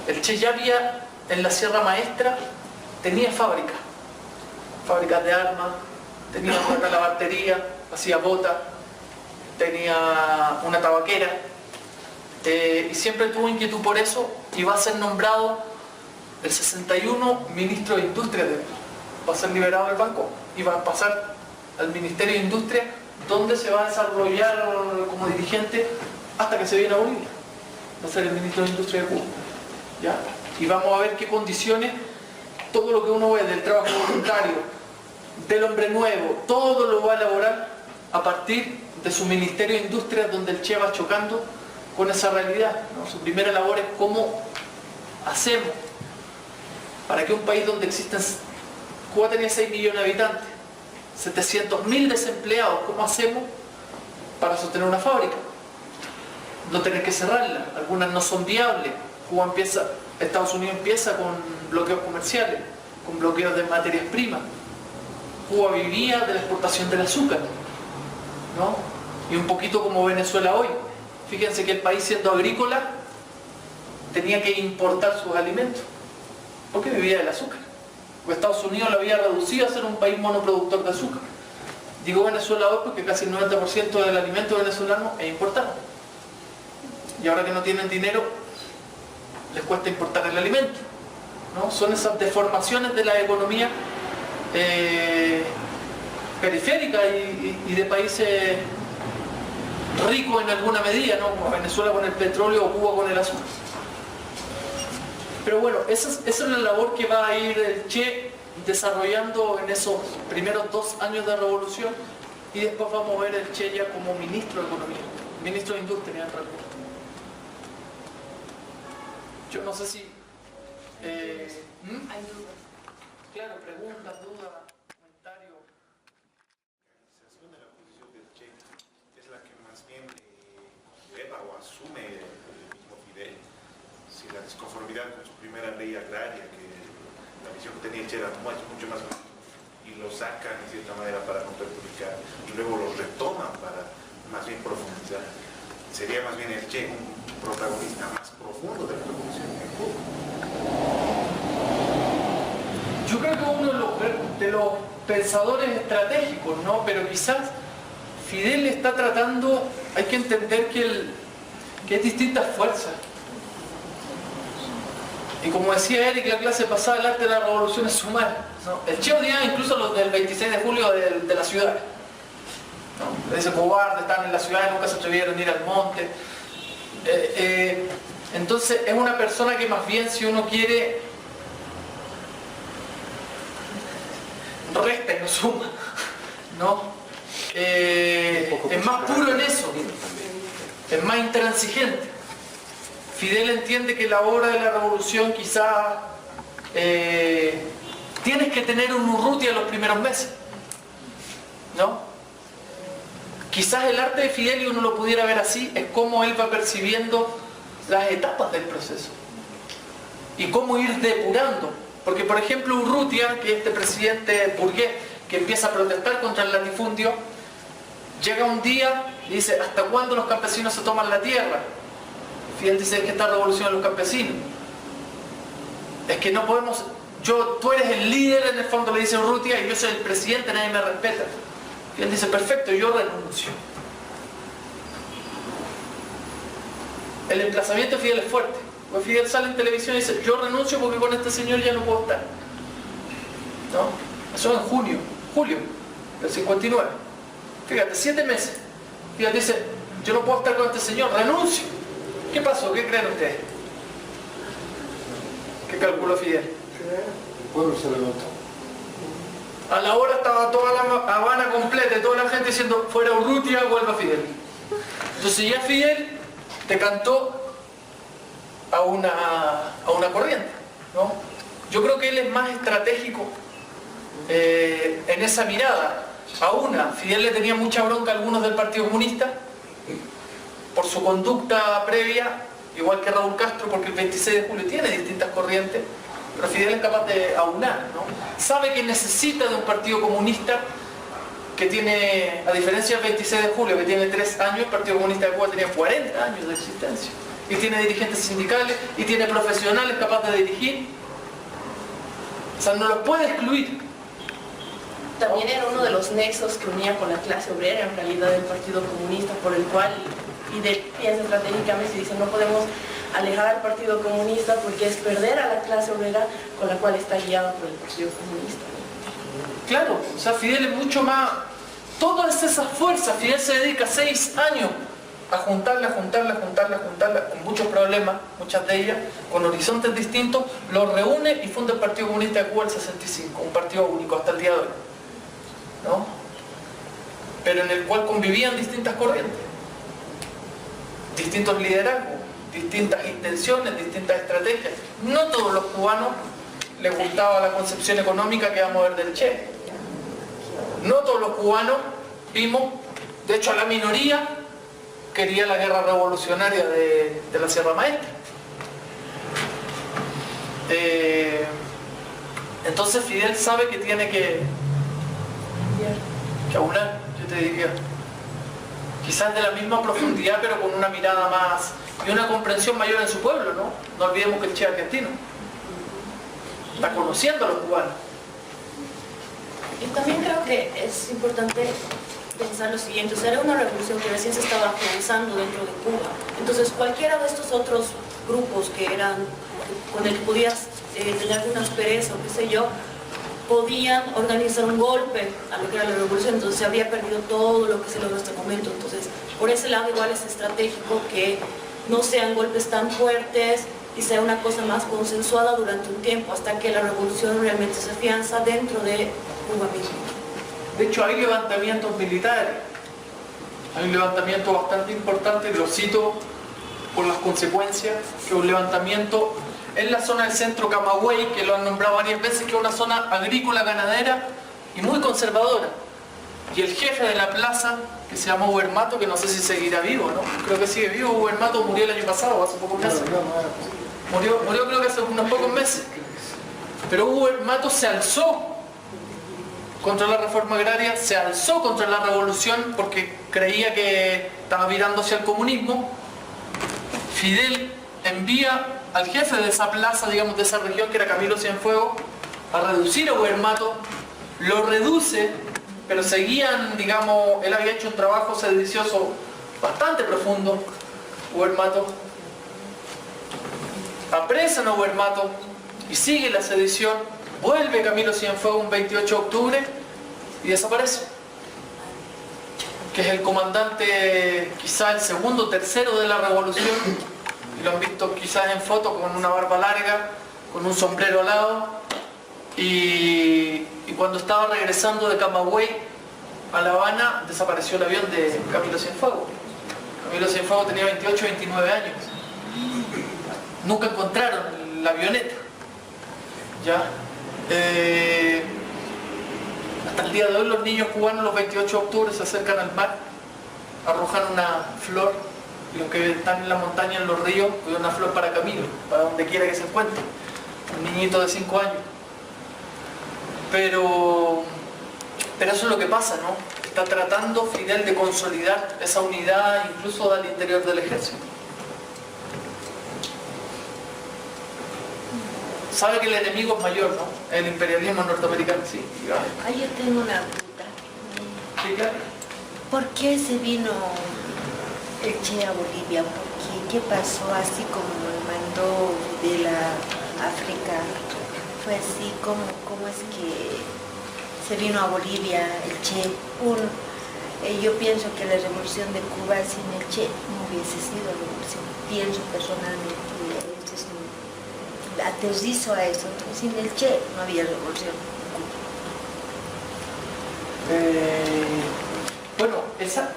El Che ya había en la Sierra Maestra, tenía fábricas de armas, tenía una lavandería, hacía botas, tenía una tabaquera, y siempre tuvo inquietud por eso y va a ser nombrado el 61 ministro de Industria de Cuba. Va a ser liberado del banco y va a pasar al Ministerio de Industria, donde se va a desarrollar como dirigente hasta que se viene a Bolivia. Va a ser el ministro de Industria de Cuba, ¿ya? Y vamos a ver qué condiciones, todo lo que uno ve del trabajo voluntario, del hombre nuevo, todo lo va a elaborar a partir de su Ministerio de Industria, donde el Che va chocando con esa realidad, ¿no? Su primera labor es cómo hacemos para que un país donde existen, Cuba tenía 6 millones de habitantes, 700.000 desempleados, ¿cómo hacemos para sostener una fábrica? No tener que cerrarla, algunas no son viables. Estados Unidos empieza con bloqueos comerciales, con bloqueos de materias primas. Cuba vivía de la exportación del azúcar, ¿no? Y un poquito como Venezuela hoy. Fíjense que el país, siendo agrícola, tenía que importar sus alimentos, porque vivía del azúcar. Porque Estados Unidos lo había reducido a ser un país monoproductor de azúcar. Digo Venezuela hoy porque casi el 90% del alimento venezolano es importado. Y ahora que no tienen dinero, les cuesta importar el alimento, ¿no? Son esas deformaciones de la economía periférica y de países ricos en alguna medida, ¿no? Como Venezuela con el petróleo o Cuba con el azúcar. Pero bueno, esa es la labor que va a ir el Che desarrollando en esos primeros 2 años de revolución, y después vamos a ver el Che ya como ministro de Economía, ministro de Industria en realidad. Yo no sé si... Hay dudas. Claro, preguntas, dudas, comentarios. La organización de la posición del Che es la que más bien lleva o asume el mismo Fidel. Si la disconformidad con su primera ley agraria, que la visión que tenía el Che era mucho más, y lo sacan de cierta manera para no perjudicar, y luego lo retoman para más bien profundizar, sería más bien el Che un protagonista más profundo de la revolución en Cuba. Yo creo que uno de los pensadores estratégicos, ¿no? Pero quizás Fidel está tratando, hay que entender que hay distintas fuerzas. Y como decía Eric la clase pasada, el arte de la revolución es sumar, ¿no? El Che odiaba incluso los del 26 de julio de la ciudad, ¿no? Ese cobarde, estaban en la ciudad, nunca se atrevieron a ir al monte. Entonces es una persona que más bien, si uno quiere, resta y no suma, ¿no? Es más puro en eso, es más intransigente. Fidel entiende que la obra de la revolución quizás tienes que tener un Urrutia los primeros meses, ¿no? Quizás el arte de Fidel, y uno lo pudiera ver así, es cómo él va percibiendo las etapas del proceso y cómo ir depurando. Porque, por ejemplo, Urrutia, que es este presidente burgués que empieza a protestar contra el latifundio, llega un día y dice: ¿hasta cuándo los campesinos se toman la tierra? Fidel dice: que esta revolución de los campesinos, es que no podemos, tú eres el líder, en el fondo le dice Urrutia, y yo soy el presidente, nadie me respeta. Fidel dice: perfecto, yo renuncio. El emplazamiento de Fidel es fuerte. Pues Fidel sale en televisión y dice: yo renuncio porque con este señor ya no puedo estar, ¿no? Eso en julio del 59. Fíjate, 7 meses. Fidel dice: yo no puedo estar con este señor, renuncio. ¿Qué pasó? ¿Qué creen ustedes? ¿Qué calculó Fidel? El pueblo se levantó. A la hora estaba toda la Habana completa y toda la gente diciendo: fuera Urrutia, vuelva Fidel. Entonces ya Fidel te cantó a una corriente, ¿no? Yo creo que él es más estratégico en esa mirada. A una, Fidel le tenía mucha bronca a algunos del Partido Comunista por su conducta previa, igual que Raúl Castro, porque el 26 de julio tiene distintas corrientes, pero Fidel es capaz de aunar, ¿no? Sabe que necesita de un Partido Comunista que tiene, a diferencia del 26 de julio, que tiene 3 años, el Partido Comunista de Cuba tenía 40 años de existencia. Y tiene dirigentes sindicales, y tiene profesionales capaces de dirigir. O sea, no los puede excluir. También era uno de los nexos que unía con la clase obrera en realidad del Partido Comunista, por el cual piensa estratégicamente y dice no podemos alejar al Partido Comunista porque es perder a la clase obrera con la cual está guiado por el Partido Comunista. Claro, o sea, Fidel es mucho más... Todas esas fuerzas, Fidel se dedica 6 años a juntarlas, con muchos problemas, muchas de ellas, con horizontes distintos, los reúne y funda el Partido Comunista de Cuba el 65, un partido único hasta el día de hoy, ¿no? Pero en el cual convivían distintas corrientes, distintos liderazgos, distintas intenciones, distintas estrategias. No todos los cubanos les gustaba la concepción económica que vamos a ver del Che. No todos los cubanos vimos, de hecho a la minoría quería la guerra revolucionaria de la Sierra Maestra. Entonces Fidel sabe que tiene que aunar, yo te diría. Quizás de la misma profundidad, pero con una mirada más y una comprensión mayor en su pueblo, ¿no? No olvidemos que el Che es argentino. Está conociendo a los cubanos. Y también creo que es importante pensar lo siguiente, o sea, era una revolución que recién se estaba afianzando dentro de Cuba. Entonces cualquiera de estos otros grupos que eran, con el que podías tener alguna aspereza o qué sé yo, podían organizar un golpe a lo que era la revolución, entonces se habría perdido todo lo que se logró hasta el momento. Entonces, por ese lado igual es estratégico que no sean golpes tan fuertes y sea una cosa más consensuada durante un tiempo, hasta que la revolución realmente se afianza dentro de Cuba mismo. De hecho, hay levantamientos militares. Hay un levantamiento bastante importante, lo cito por las consecuencias, que es un levantamiento en la zona del centro Camagüey, que lo han nombrado varias veces, que es una zona agrícola, ganadera y muy conservadora. Y el jefe de la plaza, que se llama Hugo Hermato, que no sé si seguirá vivo, ¿no? Creo que sigue vivo. Hugo Hermato murió el año pasado, hace pocos meses. Murió creo que hace unos pocos meses. Pero Hugo Hermato se alzó contra la reforma agraria, se alzó contra la revolución porque creía que estaba virando hacia el comunismo. Fidel envía al jefe de esa plaza, digamos, de esa región, que era Camilo Cienfuegos, a reducir a Hugo Hermato. Lo reduce, pero seguían, digamos, él había hecho un trabajo sedicioso bastante profundo, Hugo Hermato. Apresan a Hugo Hermato y sigue la sedición. Vuelve Camilo Cienfuegos un 28 de octubre y desaparece. Que es el comandante, quizá el segundo o tercero de la revolución. Y lo han visto quizás en foto con una barba larga, con un sombrero al lado. Y cuando estaba regresando de Camagüey a La Habana, desapareció el avión de Camilo Cienfuegos. Camilo Cienfuegos tenía 28 o 29 años. Nunca encontraron la avioneta. ¿Ya? Hasta el día de hoy los niños cubanos los 28 de octubre se acercan al mar, arrojan una flor, y los que están en la montaña, en los ríos, cuidan una flor para Camilo, para donde quiera que se encuentre. Un niñito de 5 años. Pero eso es lo que pasa, ¿no? Está tratando Fidel de consolidar esa unidad incluso al interior del ejército. Sabe que el enemigo es mayor, ¿no? El imperialismo norteamericano, sí. Ahí yo tengo una duda. Sí, claro. ¿Por qué se vino el Che a Bolivia? ¿Qué pasó así como lo mandó de la África? Fue así, ¿cómo es que se vino a Bolivia el Che? Yo pienso que la revolución de Cuba sin el Che no hubiese sido revolución. Pienso personalmente. Aterrizo a eso, sin el Che no había revolución. Bueno, esa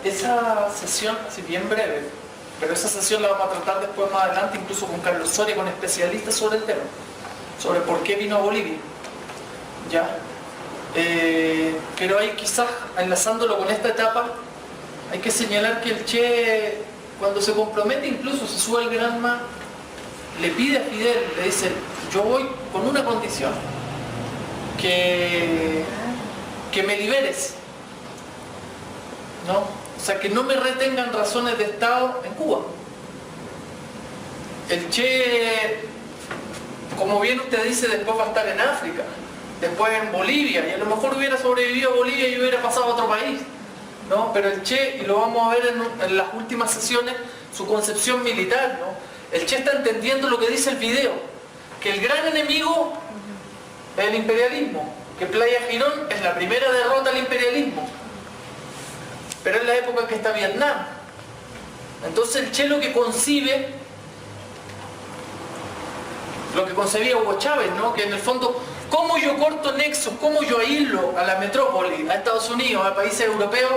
sesión, así bien breve, pero esa sesión la vamos a tratar después más adelante, incluso con Carlos Soria, con especialistas sobre el tema, sobre por qué vino a Bolivia. ¿Ya? Pero hay quizás, enlazándolo con esta etapa, hay que señalar que el Che, cuando se compromete, incluso se sube al Granma, le pide a Fidel, le dice, yo voy con una condición, que me liberes, ¿no? O sea, que no me retengan razones de Estado en Cuba. El Che, como bien usted dice, después va a estar en África, después en Bolivia, y a lo mejor hubiera sobrevivido a Bolivia y hubiera pasado a otro país, ¿no? Pero el Che, y lo vamos a ver en las últimas sesiones, su concepción militar, ¿no? El Che está entendiendo lo que dice el video, que el gran enemigo es el imperialismo, que Playa Girón es la primera derrota al imperialismo, pero es la época en que está Vietnam. Entonces el Che lo que concibe, lo que concebía Hugo Chávez, ¿no? Que en el fondo, ¿cómo yo corto nexos? ¿Cómo yo aíslo a la metrópoli, a Estados Unidos, a países europeos,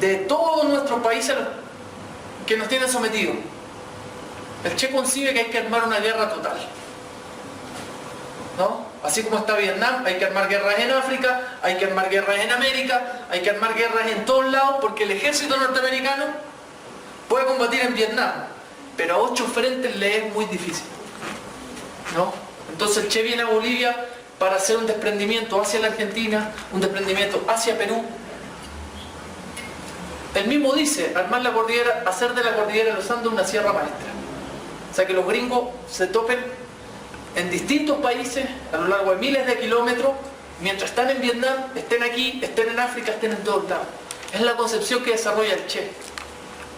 de todos nuestros países que nos tienen sometidos? El Che concibe que hay que armar una guerra total, ¿no? Así como está Vietnam, hay que armar guerras en África, hay que armar guerras en América, hay que armar guerras en todos lados, porque el ejército norteamericano puede combatir en Vietnam, pero a 8 frentes le es muy difícil, ¿no? Entonces el Che viene a Bolivia para hacer un desprendimiento hacia la Argentina, un desprendimiento hacia Perú. Él mismo dice, armar la cordillera, hacer de la cordillera de los Andes una sierra maestra. O sea, que los gringos se topen en distintos países a lo largo de miles de kilómetros, mientras están en Vietnam, estén aquí, estén en África, estén en todos lados. Es la concepción que desarrolla el Che,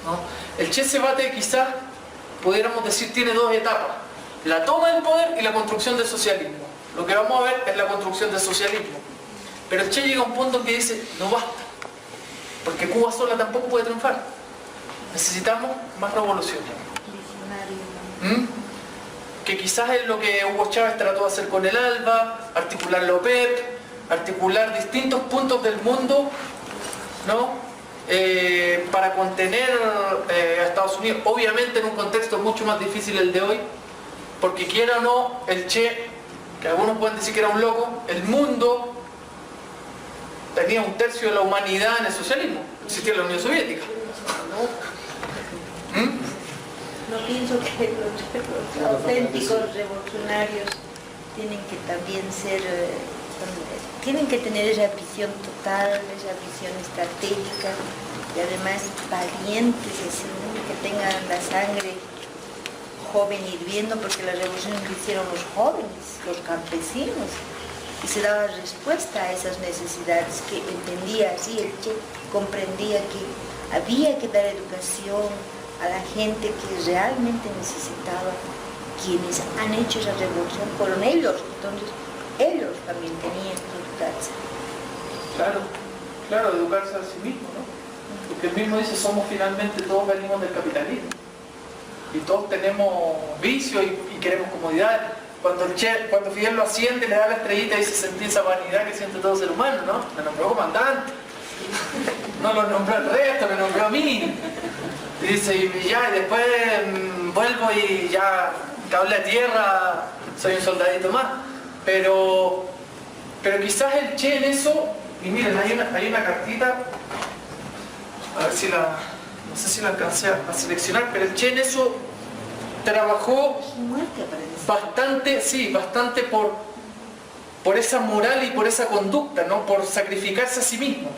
¿no? El Che se bate, quizás pudiéramos decir, tiene 2 etapas: la toma del poder y la construcción del socialismo. Lo que vamos a ver es la construcción del socialismo. Pero el Che llega a un punto en que dice, no basta, porque Cuba sola tampoco puede triunfar. Necesitamos más revolución. Que quizás es lo que Hugo Chávez trató de hacer con el ALBA, articular la OPEP, articular distintos puntos del mundo, ¿no? Para contener a Estados Unidos, obviamente en un contexto mucho más difícil el de hoy, porque quiera o no, el Che, que algunos pueden decir que era un loco, el mundo tenía 1/3 de la humanidad en el socialismo, existía la Unión Soviética. No pienso que los auténticos revolucionarios tienen que también ser, tienen que tener esa visión total, esa visión estratégica y además valientes, así, ¿no? Que tengan la sangre joven hirviendo, porque la revolución la hicieron los jóvenes, los campesinos, y se daba respuesta a esas necesidades que entendía así el Che, comprendía que había que dar educación a la gente que realmente necesitaba. Quienes han hecho esa revolución fueron ellos, entonces ellos también tenían que educarse. Claro, educarse a sí mismo, ¿no? Porque él mismo dice, finalmente todos venimos del capitalismo y todos tenemos vicios y queremos comodidad. Cuando Fidel lo asciende, le da la estrellita y se sentía esa vanidad que siente todo ser humano, ¿no? Me nombró comandante, no lo nombró al resto, me nombró a mí. Y dice, y después vuelvo y ya cable a tierra, soy un soldadito más. Pero quizás el Che en eso, y miren, hay una cartita, a ver si no sé si la alcancé a seleccionar, pero el Che en eso trabajó bastante por esa moral y por esa conducta, ¿no? Por sacrificarse a sí mismo,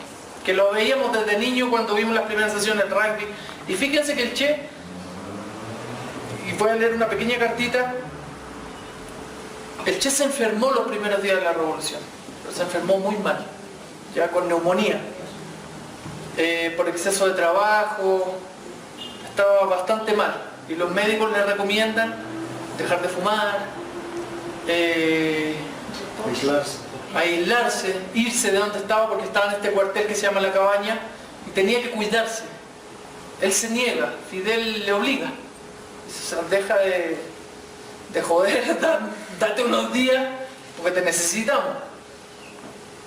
que lo veíamos desde niño cuando vimos las primeras sesiones de rugby. Y fíjense que el Che, y voy a leer una pequeña cartita, el Che se enfermó los primeros días de la revolución, pero se enfermó muy mal, ya con neumonía, por exceso de trabajo, estaba bastante mal, y los médicos le recomiendan dejar de fumar, aislarse, irse de donde estaba, porque estaba en este cuartel que se llama La Cabaña, y tenía que cuidarse. Él se niega, Fidel le obliga, se deja de joder, date unos días porque te necesitamos.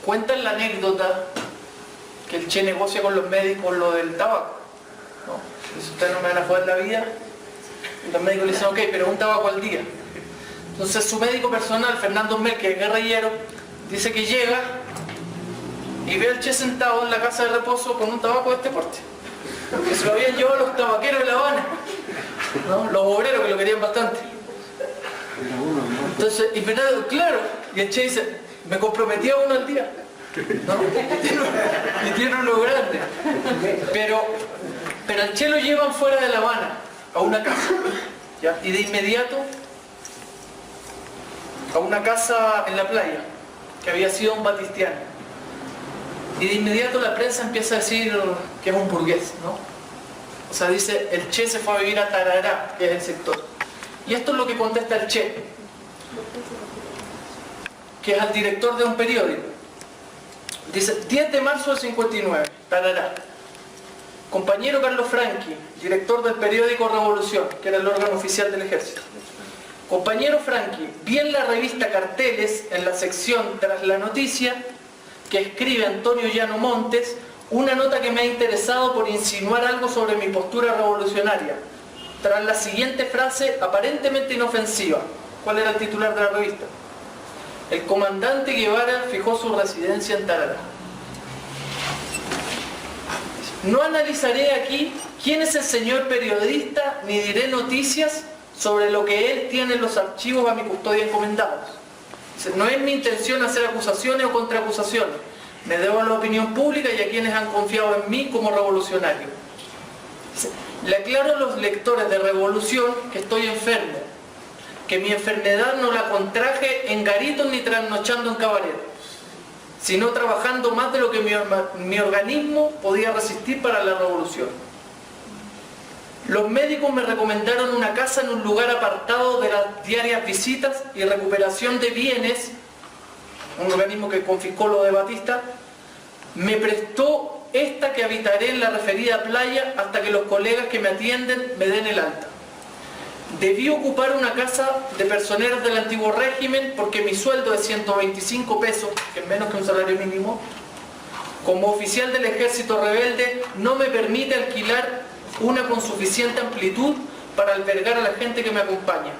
Cuentan la anécdota que el Che negocia con los médicos lo del tabaco, ¿no? Si ustedes no me van a joder la vida, los médicos le dicen, ok, pero un tabaco al día. Entonces su médico personal, Fernando Mel, que es guerrillero, dice que llega y ve al Che sentado en la casa de reposo con un tabaco de este porte, que se lo habían llevado los tabaqueros de La Habana, ¿no? Los obreros que lo querían bastante. Entonces, y Fernando, claro, y el Che dice, me comprometí a uno al día, ¿no? Y tiene uno grande. Pero al Che lo llevan fuera de La Habana, a una casa, ¿ya? Y de inmediato a una casa en la playa, que había sido un batistiano. Y de inmediato la prensa empieza a decir que es un burgués, ¿no? O sea, dice, el Che se fue a vivir a Tarará, que es el sector. Y esto es lo que contesta el Che, que es al director de un periódico. Dice, 10 de marzo del 59, Tarará. Compañero Carlos Franqui, director del periódico Revolución, que era el órgano oficial del ejército. Compañero Franqui, vi en la revista Carteles, en la sección Tras la Noticia, que escribe Antonio Llano Montes, una nota que me ha interesado por insinuar algo sobre mi postura revolucionaria, tras la siguiente frase aparentemente inofensiva. ¿Cuál era el titular de la revista? El comandante Guevara fijó su residencia en Tarará. No analizaré aquí quién es el señor periodista, ni diré noticias sobre lo que él tiene en los archivos a mi custodia encomendados. No es mi intención hacer acusaciones o contraacusaciones. Me debo a la opinión pública y a quienes han confiado en mí como revolucionario. Le aclaro a los lectores de Revolución que estoy enfermo, que mi enfermedad no la contraje en garitos ni trasnochando en cabaret, sino trabajando más de lo que mi organismo podía resistir para la revolución. Los médicos me recomendaron una casa en un lugar apartado de las diarias visitas y recuperación de bienes. Un organismo que confiscó lo de Batista me prestó esta que habitaré en la referida playa hasta que los colegas que me atienden me den el alta. Debí ocupar una casa de personeros del antiguo régimen porque mi sueldo de 125 pesos, que es menos que un salario mínimo, como oficial del ejército rebelde, no me permite alquilar una con suficiente amplitud para albergar a la gente que me acompaña.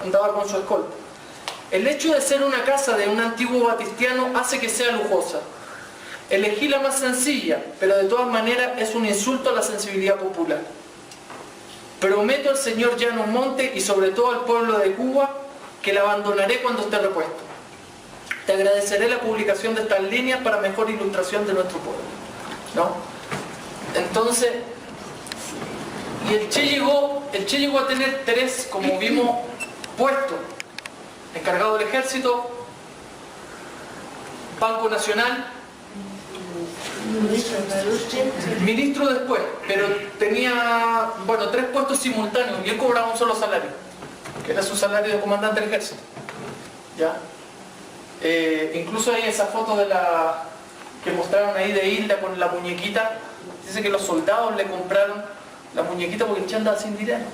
Andaba con su escolta. El hecho de ser una casa de un antiguo batistiano hace que sea lujosa. Elegí la más sencilla, pero de todas maneras es un insulto a la sensibilidad popular. Prometo al señor Llano Monte y sobre todo al pueblo de Cuba que la abandonaré cuando esté repuesto. Te agradeceré la publicación de estas líneas para mejor ilustración de nuestro pueblo, ¿no? Entonces, y el Che llegó a tener 3, como vimos, puestos: encargado del ejército, Banco Nacional, ministro después, pero tenía, bueno, 3 puestos simultáneos y él cobraba un solo salario, que era su salario de comandante del ejército, ¿ya? Incluso hay esa foto de la que mostraron ahí de Hilda con la muñequita. Dice que los soldados le compraron la muñequita porque el Che andaba sin dinero,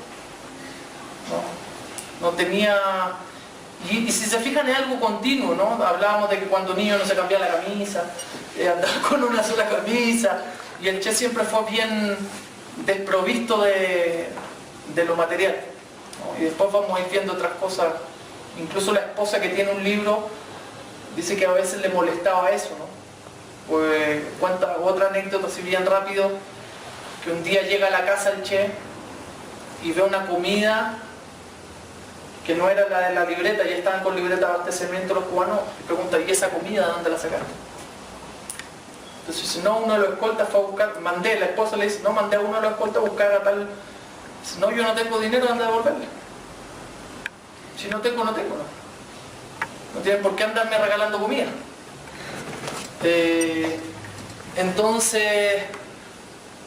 no tenía. Y si se fijan es algo continuo, ¿no? Hablábamos de que cuando niño no se cambiaba la camisa, andaba con una sola camisa, y el Che siempre fue bien desprovisto de lo material, ¿no? Y después vamos a ir viendo otras cosas. Incluso la esposa, que tiene un libro, dice que a veces le molestaba eso, ¿no? Pues cuenta otra anécdota así bien rápido, que un día llega a la casa el Che y ve una comida que no era la de la libreta, ya estaban con libreta de abastecimiento los cubanos, y pregunta, ¿y esa comida de dónde la sacaste? Entonces dice, no, uno de los escoltas fue a buscar, la esposa le dice, no, mandé a uno de los escoltas a buscar a tal, dice, no, yo no tengo dinero, anda a devolverle. Si no tengo, no tengo, no tienen por qué andarme regalando comida. Entonces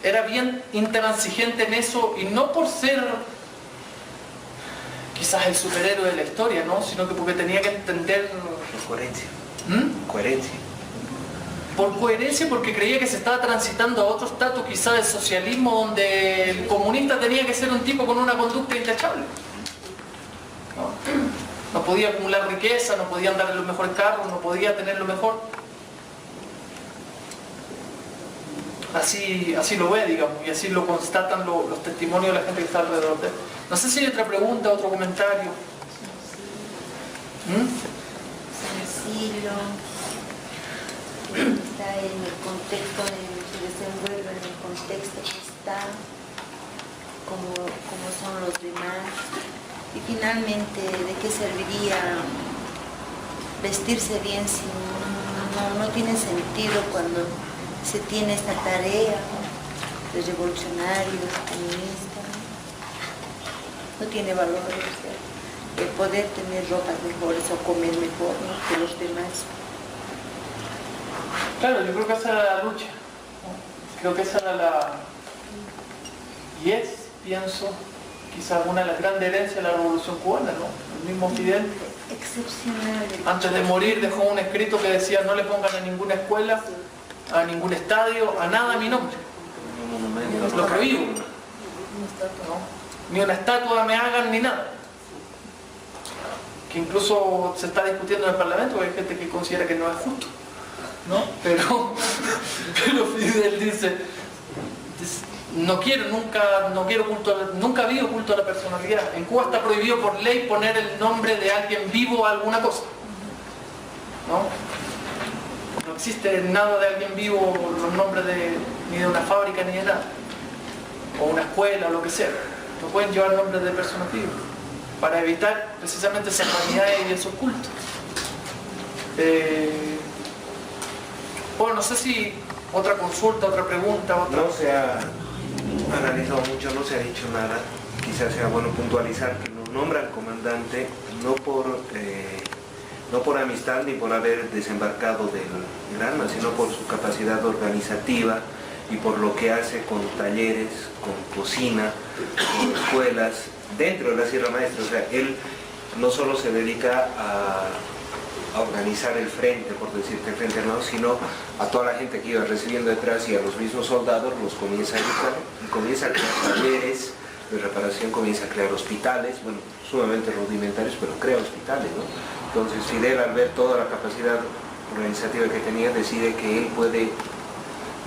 era bien intransigente en eso, y no por ser quizás el superhéroe de la historia, ¿no? Sino que porque tenía que entender... Coherencia. Coherencia. Por coherencia, porque creía que se estaba transitando a otro estatus quizás del socialismo, donde el comunista tenía que ser un tipo con una conducta intachable. No podía acumular riqueza, no podía andar en los mejores carros, no podía tener lo mejor. Así lo ve, digamos, y así lo constatan los testimonios de la gente que está alrededor de él. No sé si hay otra pregunta, otro comentario. Sencillo. está en el contexto, se desenvuelve en el contexto que está, como son los demás. Y finalmente, ¿de qué serviría vestirse bien si no tiene sentido cuando se tiene esta tarea de revolucionario, feminista? No tiene valor, o sea, el poder tener ropas mejores o comer mejor, ¿no?, que los demás. Claro, yo creo que esa era la lucha, ¿no? Creo que esa era la... Y es, pienso, quizás una de las grandes herencias de la Revolución Cubana, ¿no? El mismo Fidel, Excepcional. antes de morir, dejó un escrito que decía: no le pongan a ninguna escuela, a ningún estadio, a nada mi nombre. Lo prohíbo, ¿no? Ni una estatua me hagan, ni nada. Que incluso se está discutiendo en el Parlamento, porque hay gente que considera que no es justo, ¿no? Pero Fidel dice: nunca ha habido culto a la personalidad. En Cuba está prohibido por ley poner el nombre de alguien vivo a alguna cosa, ¿no? No existe nada de alguien vivo, los nombres ni de una fábrica ni de nada, o una escuela o lo que sea. No pueden llevar nombres de personas vivas, para evitar precisamente esas vanidades y esos cultos. Bueno, no sé si otra consulta, otra pregunta, otra... No se ha analizado mucho, no se ha dicho nada. Quizás sea bueno puntualizar que lo nombra el comandante no por amistad ni por haber desembarcado del Granma, sino por su capacidad organizativa y por lo que hace con talleres, con cocina, con escuelas, dentro de la Sierra Maestra. O sea, él no solo se dedica a organizar el frente, por decirte el frente armado, sino a toda la gente que iba recibiendo detrás y a los mismos soldados los comienza a educar y comienza a crear talleres de reparación, comienza a crear hospitales, bueno, sumamente rudimentarios, pero crea hospitales, ¿no? Entonces Fidel, al ver toda la capacidad organizativa que tenía, decide que él puede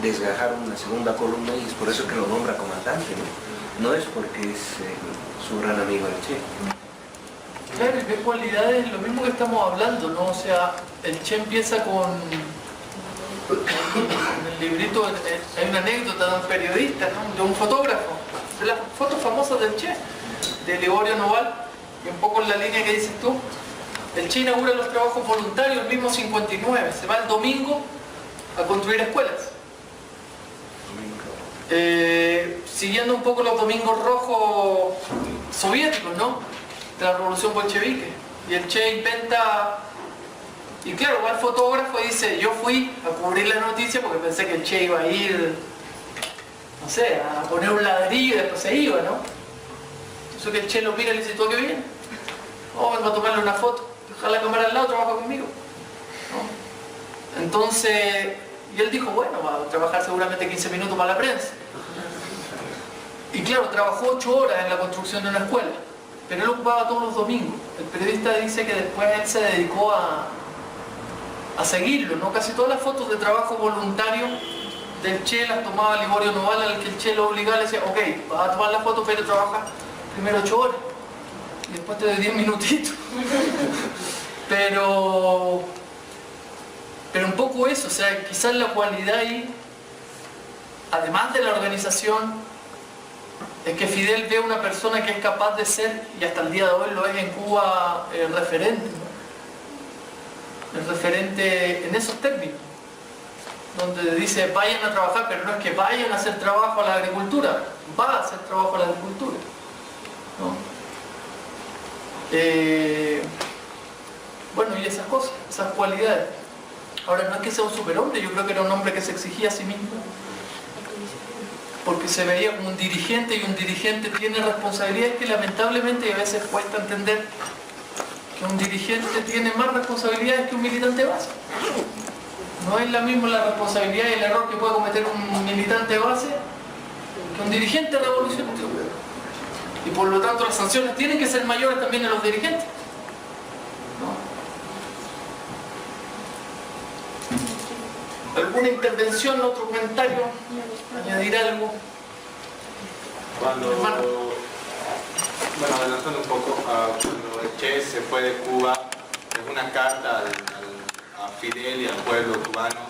desgajar una segunda columna y es por eso que lo nombra comandante, ¿no? No es porque es su gran amigo el Che. Claro, y qué cualidades, lo mismo que estamos hablando, ¿no? O sea, el Che empieza con... En el librito hay una anécdota de un periodista, ¿no?, de un fotógrafo, de las fotos famosas del Che, de Liborio Noval, y un poco en la línea que dices tú. El Che inaugura los trabajos voluntarios el mismo 59, se va el domingo a construir escuelas. Siguiendo un poco los domingos rojos soviéticos, ¿no?, de la revolución bolchevique. Y el Che inventa, y claro, va el fotógrafo y dice: yo fui a cubrir la noticia porque pensé que el Che iba a ir, no sé, a poner un ladrillo y después se iba, ¿no? Entonces que el Che lo mira y le dice: ¿tú a qué vienes? Oh, vengo a tomarle una foto, dejar la cámara al lado, trabaja conmigo, ¿no? Entonces, y él dijo: bueno, va a trabajar seguramente 15 minutos para la prensa. Y claro, trabajó 8 horas en la construcción de una escuela, pero él ocupaba todos los domingos. El periodista dice que después él se dedicó a seguirlo, ¿no? Casi todas las fotos de trabajo voluntario del Che las tomaba Liborio Noval, al que el Che lo obligaba, le decía: ok, vas a tomar la foto, pero trabaja primero 8 horas y después te doy 10 minutitos. pero un poco eso, o sea, quizás la cualidad ahí, además de la organización, es que Fidel ve a una persona que es capaz de ser, y hasta el día de hoy lo es en Cuba, el referente, ¿no? El referente en esos términos, donde dice: vayan a trabajar, pero no es que vayan a hacer trabajo a la agricultura, va a hacer trabajo a la agricultura, ¿no? Bueno, y esas cosas, esas cualidades. Ahora, no es que sea un superhombre, yo creo que era un hombre que se exigía a sí mismo, porque se veía como un dirigente, y un dirigente tiene responsabilidades que lamentablemente a veces cuesta entender, que un dirigente tiene más responsabilidades que un militante base. No es la misma la responsabilidad y el error que puede cometer un militante base que un dirigente revolucionario. Y por lo tanto las sanciones tienen que ser mayores también en los dirigentes, ¿no? ¿Alguna intervención, otro comentario? ¿Añadir algo? Bueno, adelantando un poco, cuando el Che se fue de Cuba, dejó una carta a Fidel y al pueblo cubano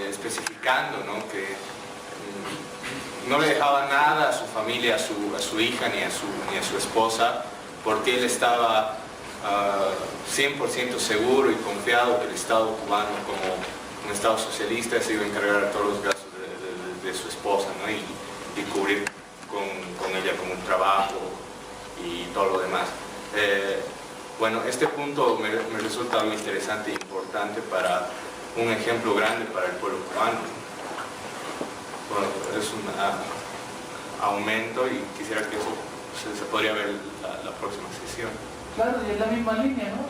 especificando, ¿no?, que no le dejaba nada a su familia, a su hija ni a su esposa, porque él estaba 100% seguro y confiado que el Estado cubano, como un Estado socialista, se iba a encargar de todos los gastos de su esposa, ¿no?, y cubrir con ella como un trabajo y todo lo demás. Bueno, este punto me resulta muy interesante e importante para un ejemplo grande para el pueblo cubano. Bueno, es un aumento y quisiera que eso se podría ver la próxima sesión. Claro, y es la misma línea, ¿no?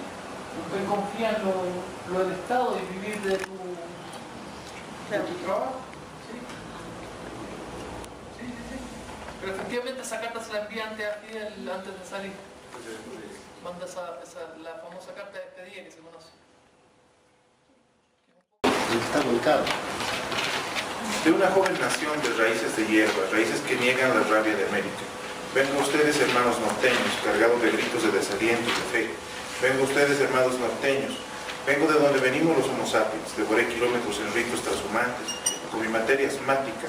Usted confía en lo del Estado y vivir de tu trabajo. Sí. Pero efectivamente esa carta se la envía antes a Fidel, antes de salir. Manda la famosa carta de despedida que se conoce. Está ubicado. De una joven nación de raíces de hierba, raíces que niegan la rabia de América. Vengan ustedes, hermanos norteños, cargados de gritos de desaliento y de fe. Vengan ustedes, hermanos norteños. Vengo de donde venimos los homo sapiens, devoré kilómetros en ritos transhumantes, con mi materia asmática,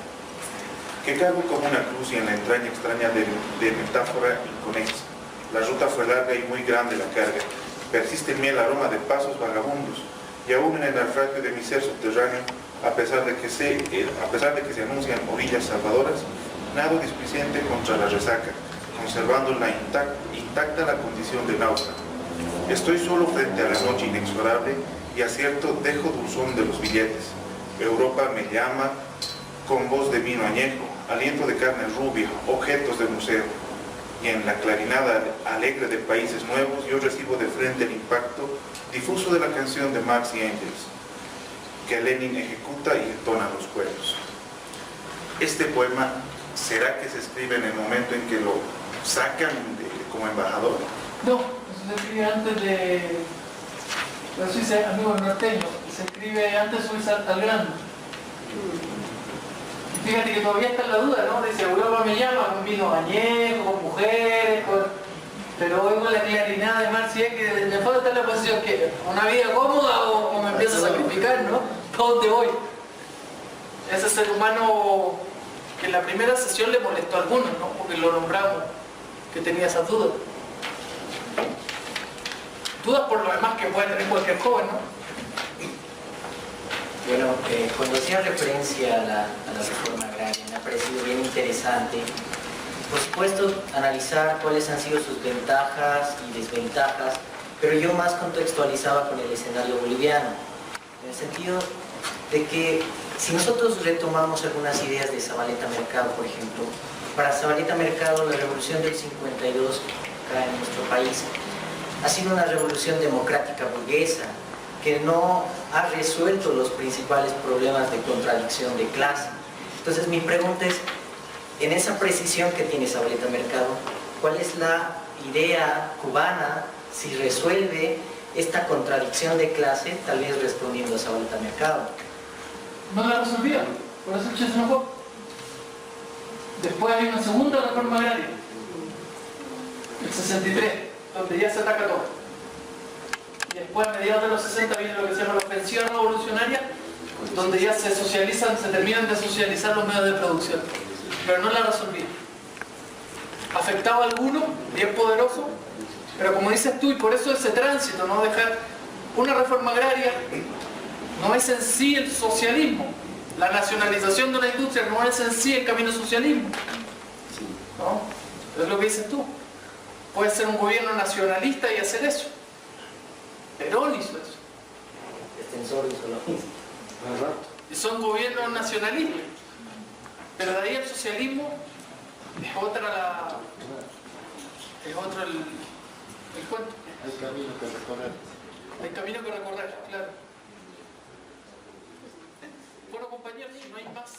que cargo como una cruz y en la entraña extraña de metáfora inconexa. La ruta fue larga y muy grande la carga. Persiste en mí el aroma de pasos vagabundos, y aún en el naufragio de mi ser subterráneo, a pesar de que se anuncian orillas salvadoras, nado displicente contra la resaca, conservando intacta la condición de náufrago. Estoy solo frente a la noche inexorable y acierto dejo dulzón de los billetes. Europa me llama con voz de vino añejo, aliento de carne rubia, objetos de museo. Y en la clarinada alegre de países nuevos yo recibo de frente el impacto difuso de la canción de Marx y Engels, que Lenin ejecuta y entona los pueblos. Este poema, ¿será que se escribe en el momento en que lo sacan como embajador? No, eso se escribe antes de... Eso dice amigo norteño, se escribe antes de subirse al grano. Fíjate que todavía está en la duda, ¿no? Dice, Europa me llama con vino añejo, con mujeres, pero hoy con la clarinada de Marx y que me falta estar en la posición que una vida cómoda o me empiezo a sacrificar, ¿no? ¿A dónde voy? Ese ser humano que en la primera sesión le molestó a algunos, ¿no? Porque lo nombramos, que tenía esas dudas. Dudas por lo demás que puede tener cualquier joven, ¿no? Bueno, cuando hacía referencia a la reforma agraria, me ha parecido bien interesante, por supuesto, analizar cuáles han sido sus ventajas y desventajas, pero yo más contextualizaba con el escenario boliviano, en el sentido de que si nosotros retomamos algunas ideas de Zabaleta Mercado, por ejemplo, para Zabaleta Mercado la revolución del 52 acá en nuestro país ha sido una revolución democrática burguesa, que no ha resuelto los principales problemas de contradicción de clase. Entonces mi pregunta es, en esa precisión que tiene Zabaleta Mercado, ¿cuál es la idea cubana si resuelve esta contradicción de clase, tal vez respondiendo a Zabaleta Mercado? No la resolvía, por eso Che se enojó. Después hay una segunda reforma agraria, el 63, donde ya se ataca todo. Y después, a mediados de los 60, viene lo que se llama la ofensiva revolucionaria, donde ya se socializan, se terminan de socializar los medios de producción. Pero no la resolvía. Afectaba a algunos, bien poderoso, pero como dices tú, y por eso ese tránsito, no dejar una reforma agraria, no es en sí el socialismo. La nacionalización de la industria no es en sí el camino socialismo. ¿No? Es lo que dices tú. Puede ser un gobierno nacionalista y hacer eso. Perón hizo eso. Extensor hizo lo mismo. Y son gobiernos nacionalistas. Pero de ahí el socialismo es otro el cuento. Hay camino que recorrer. Hay camino que recorrer, claro. Bueno, compañeros, si no hay más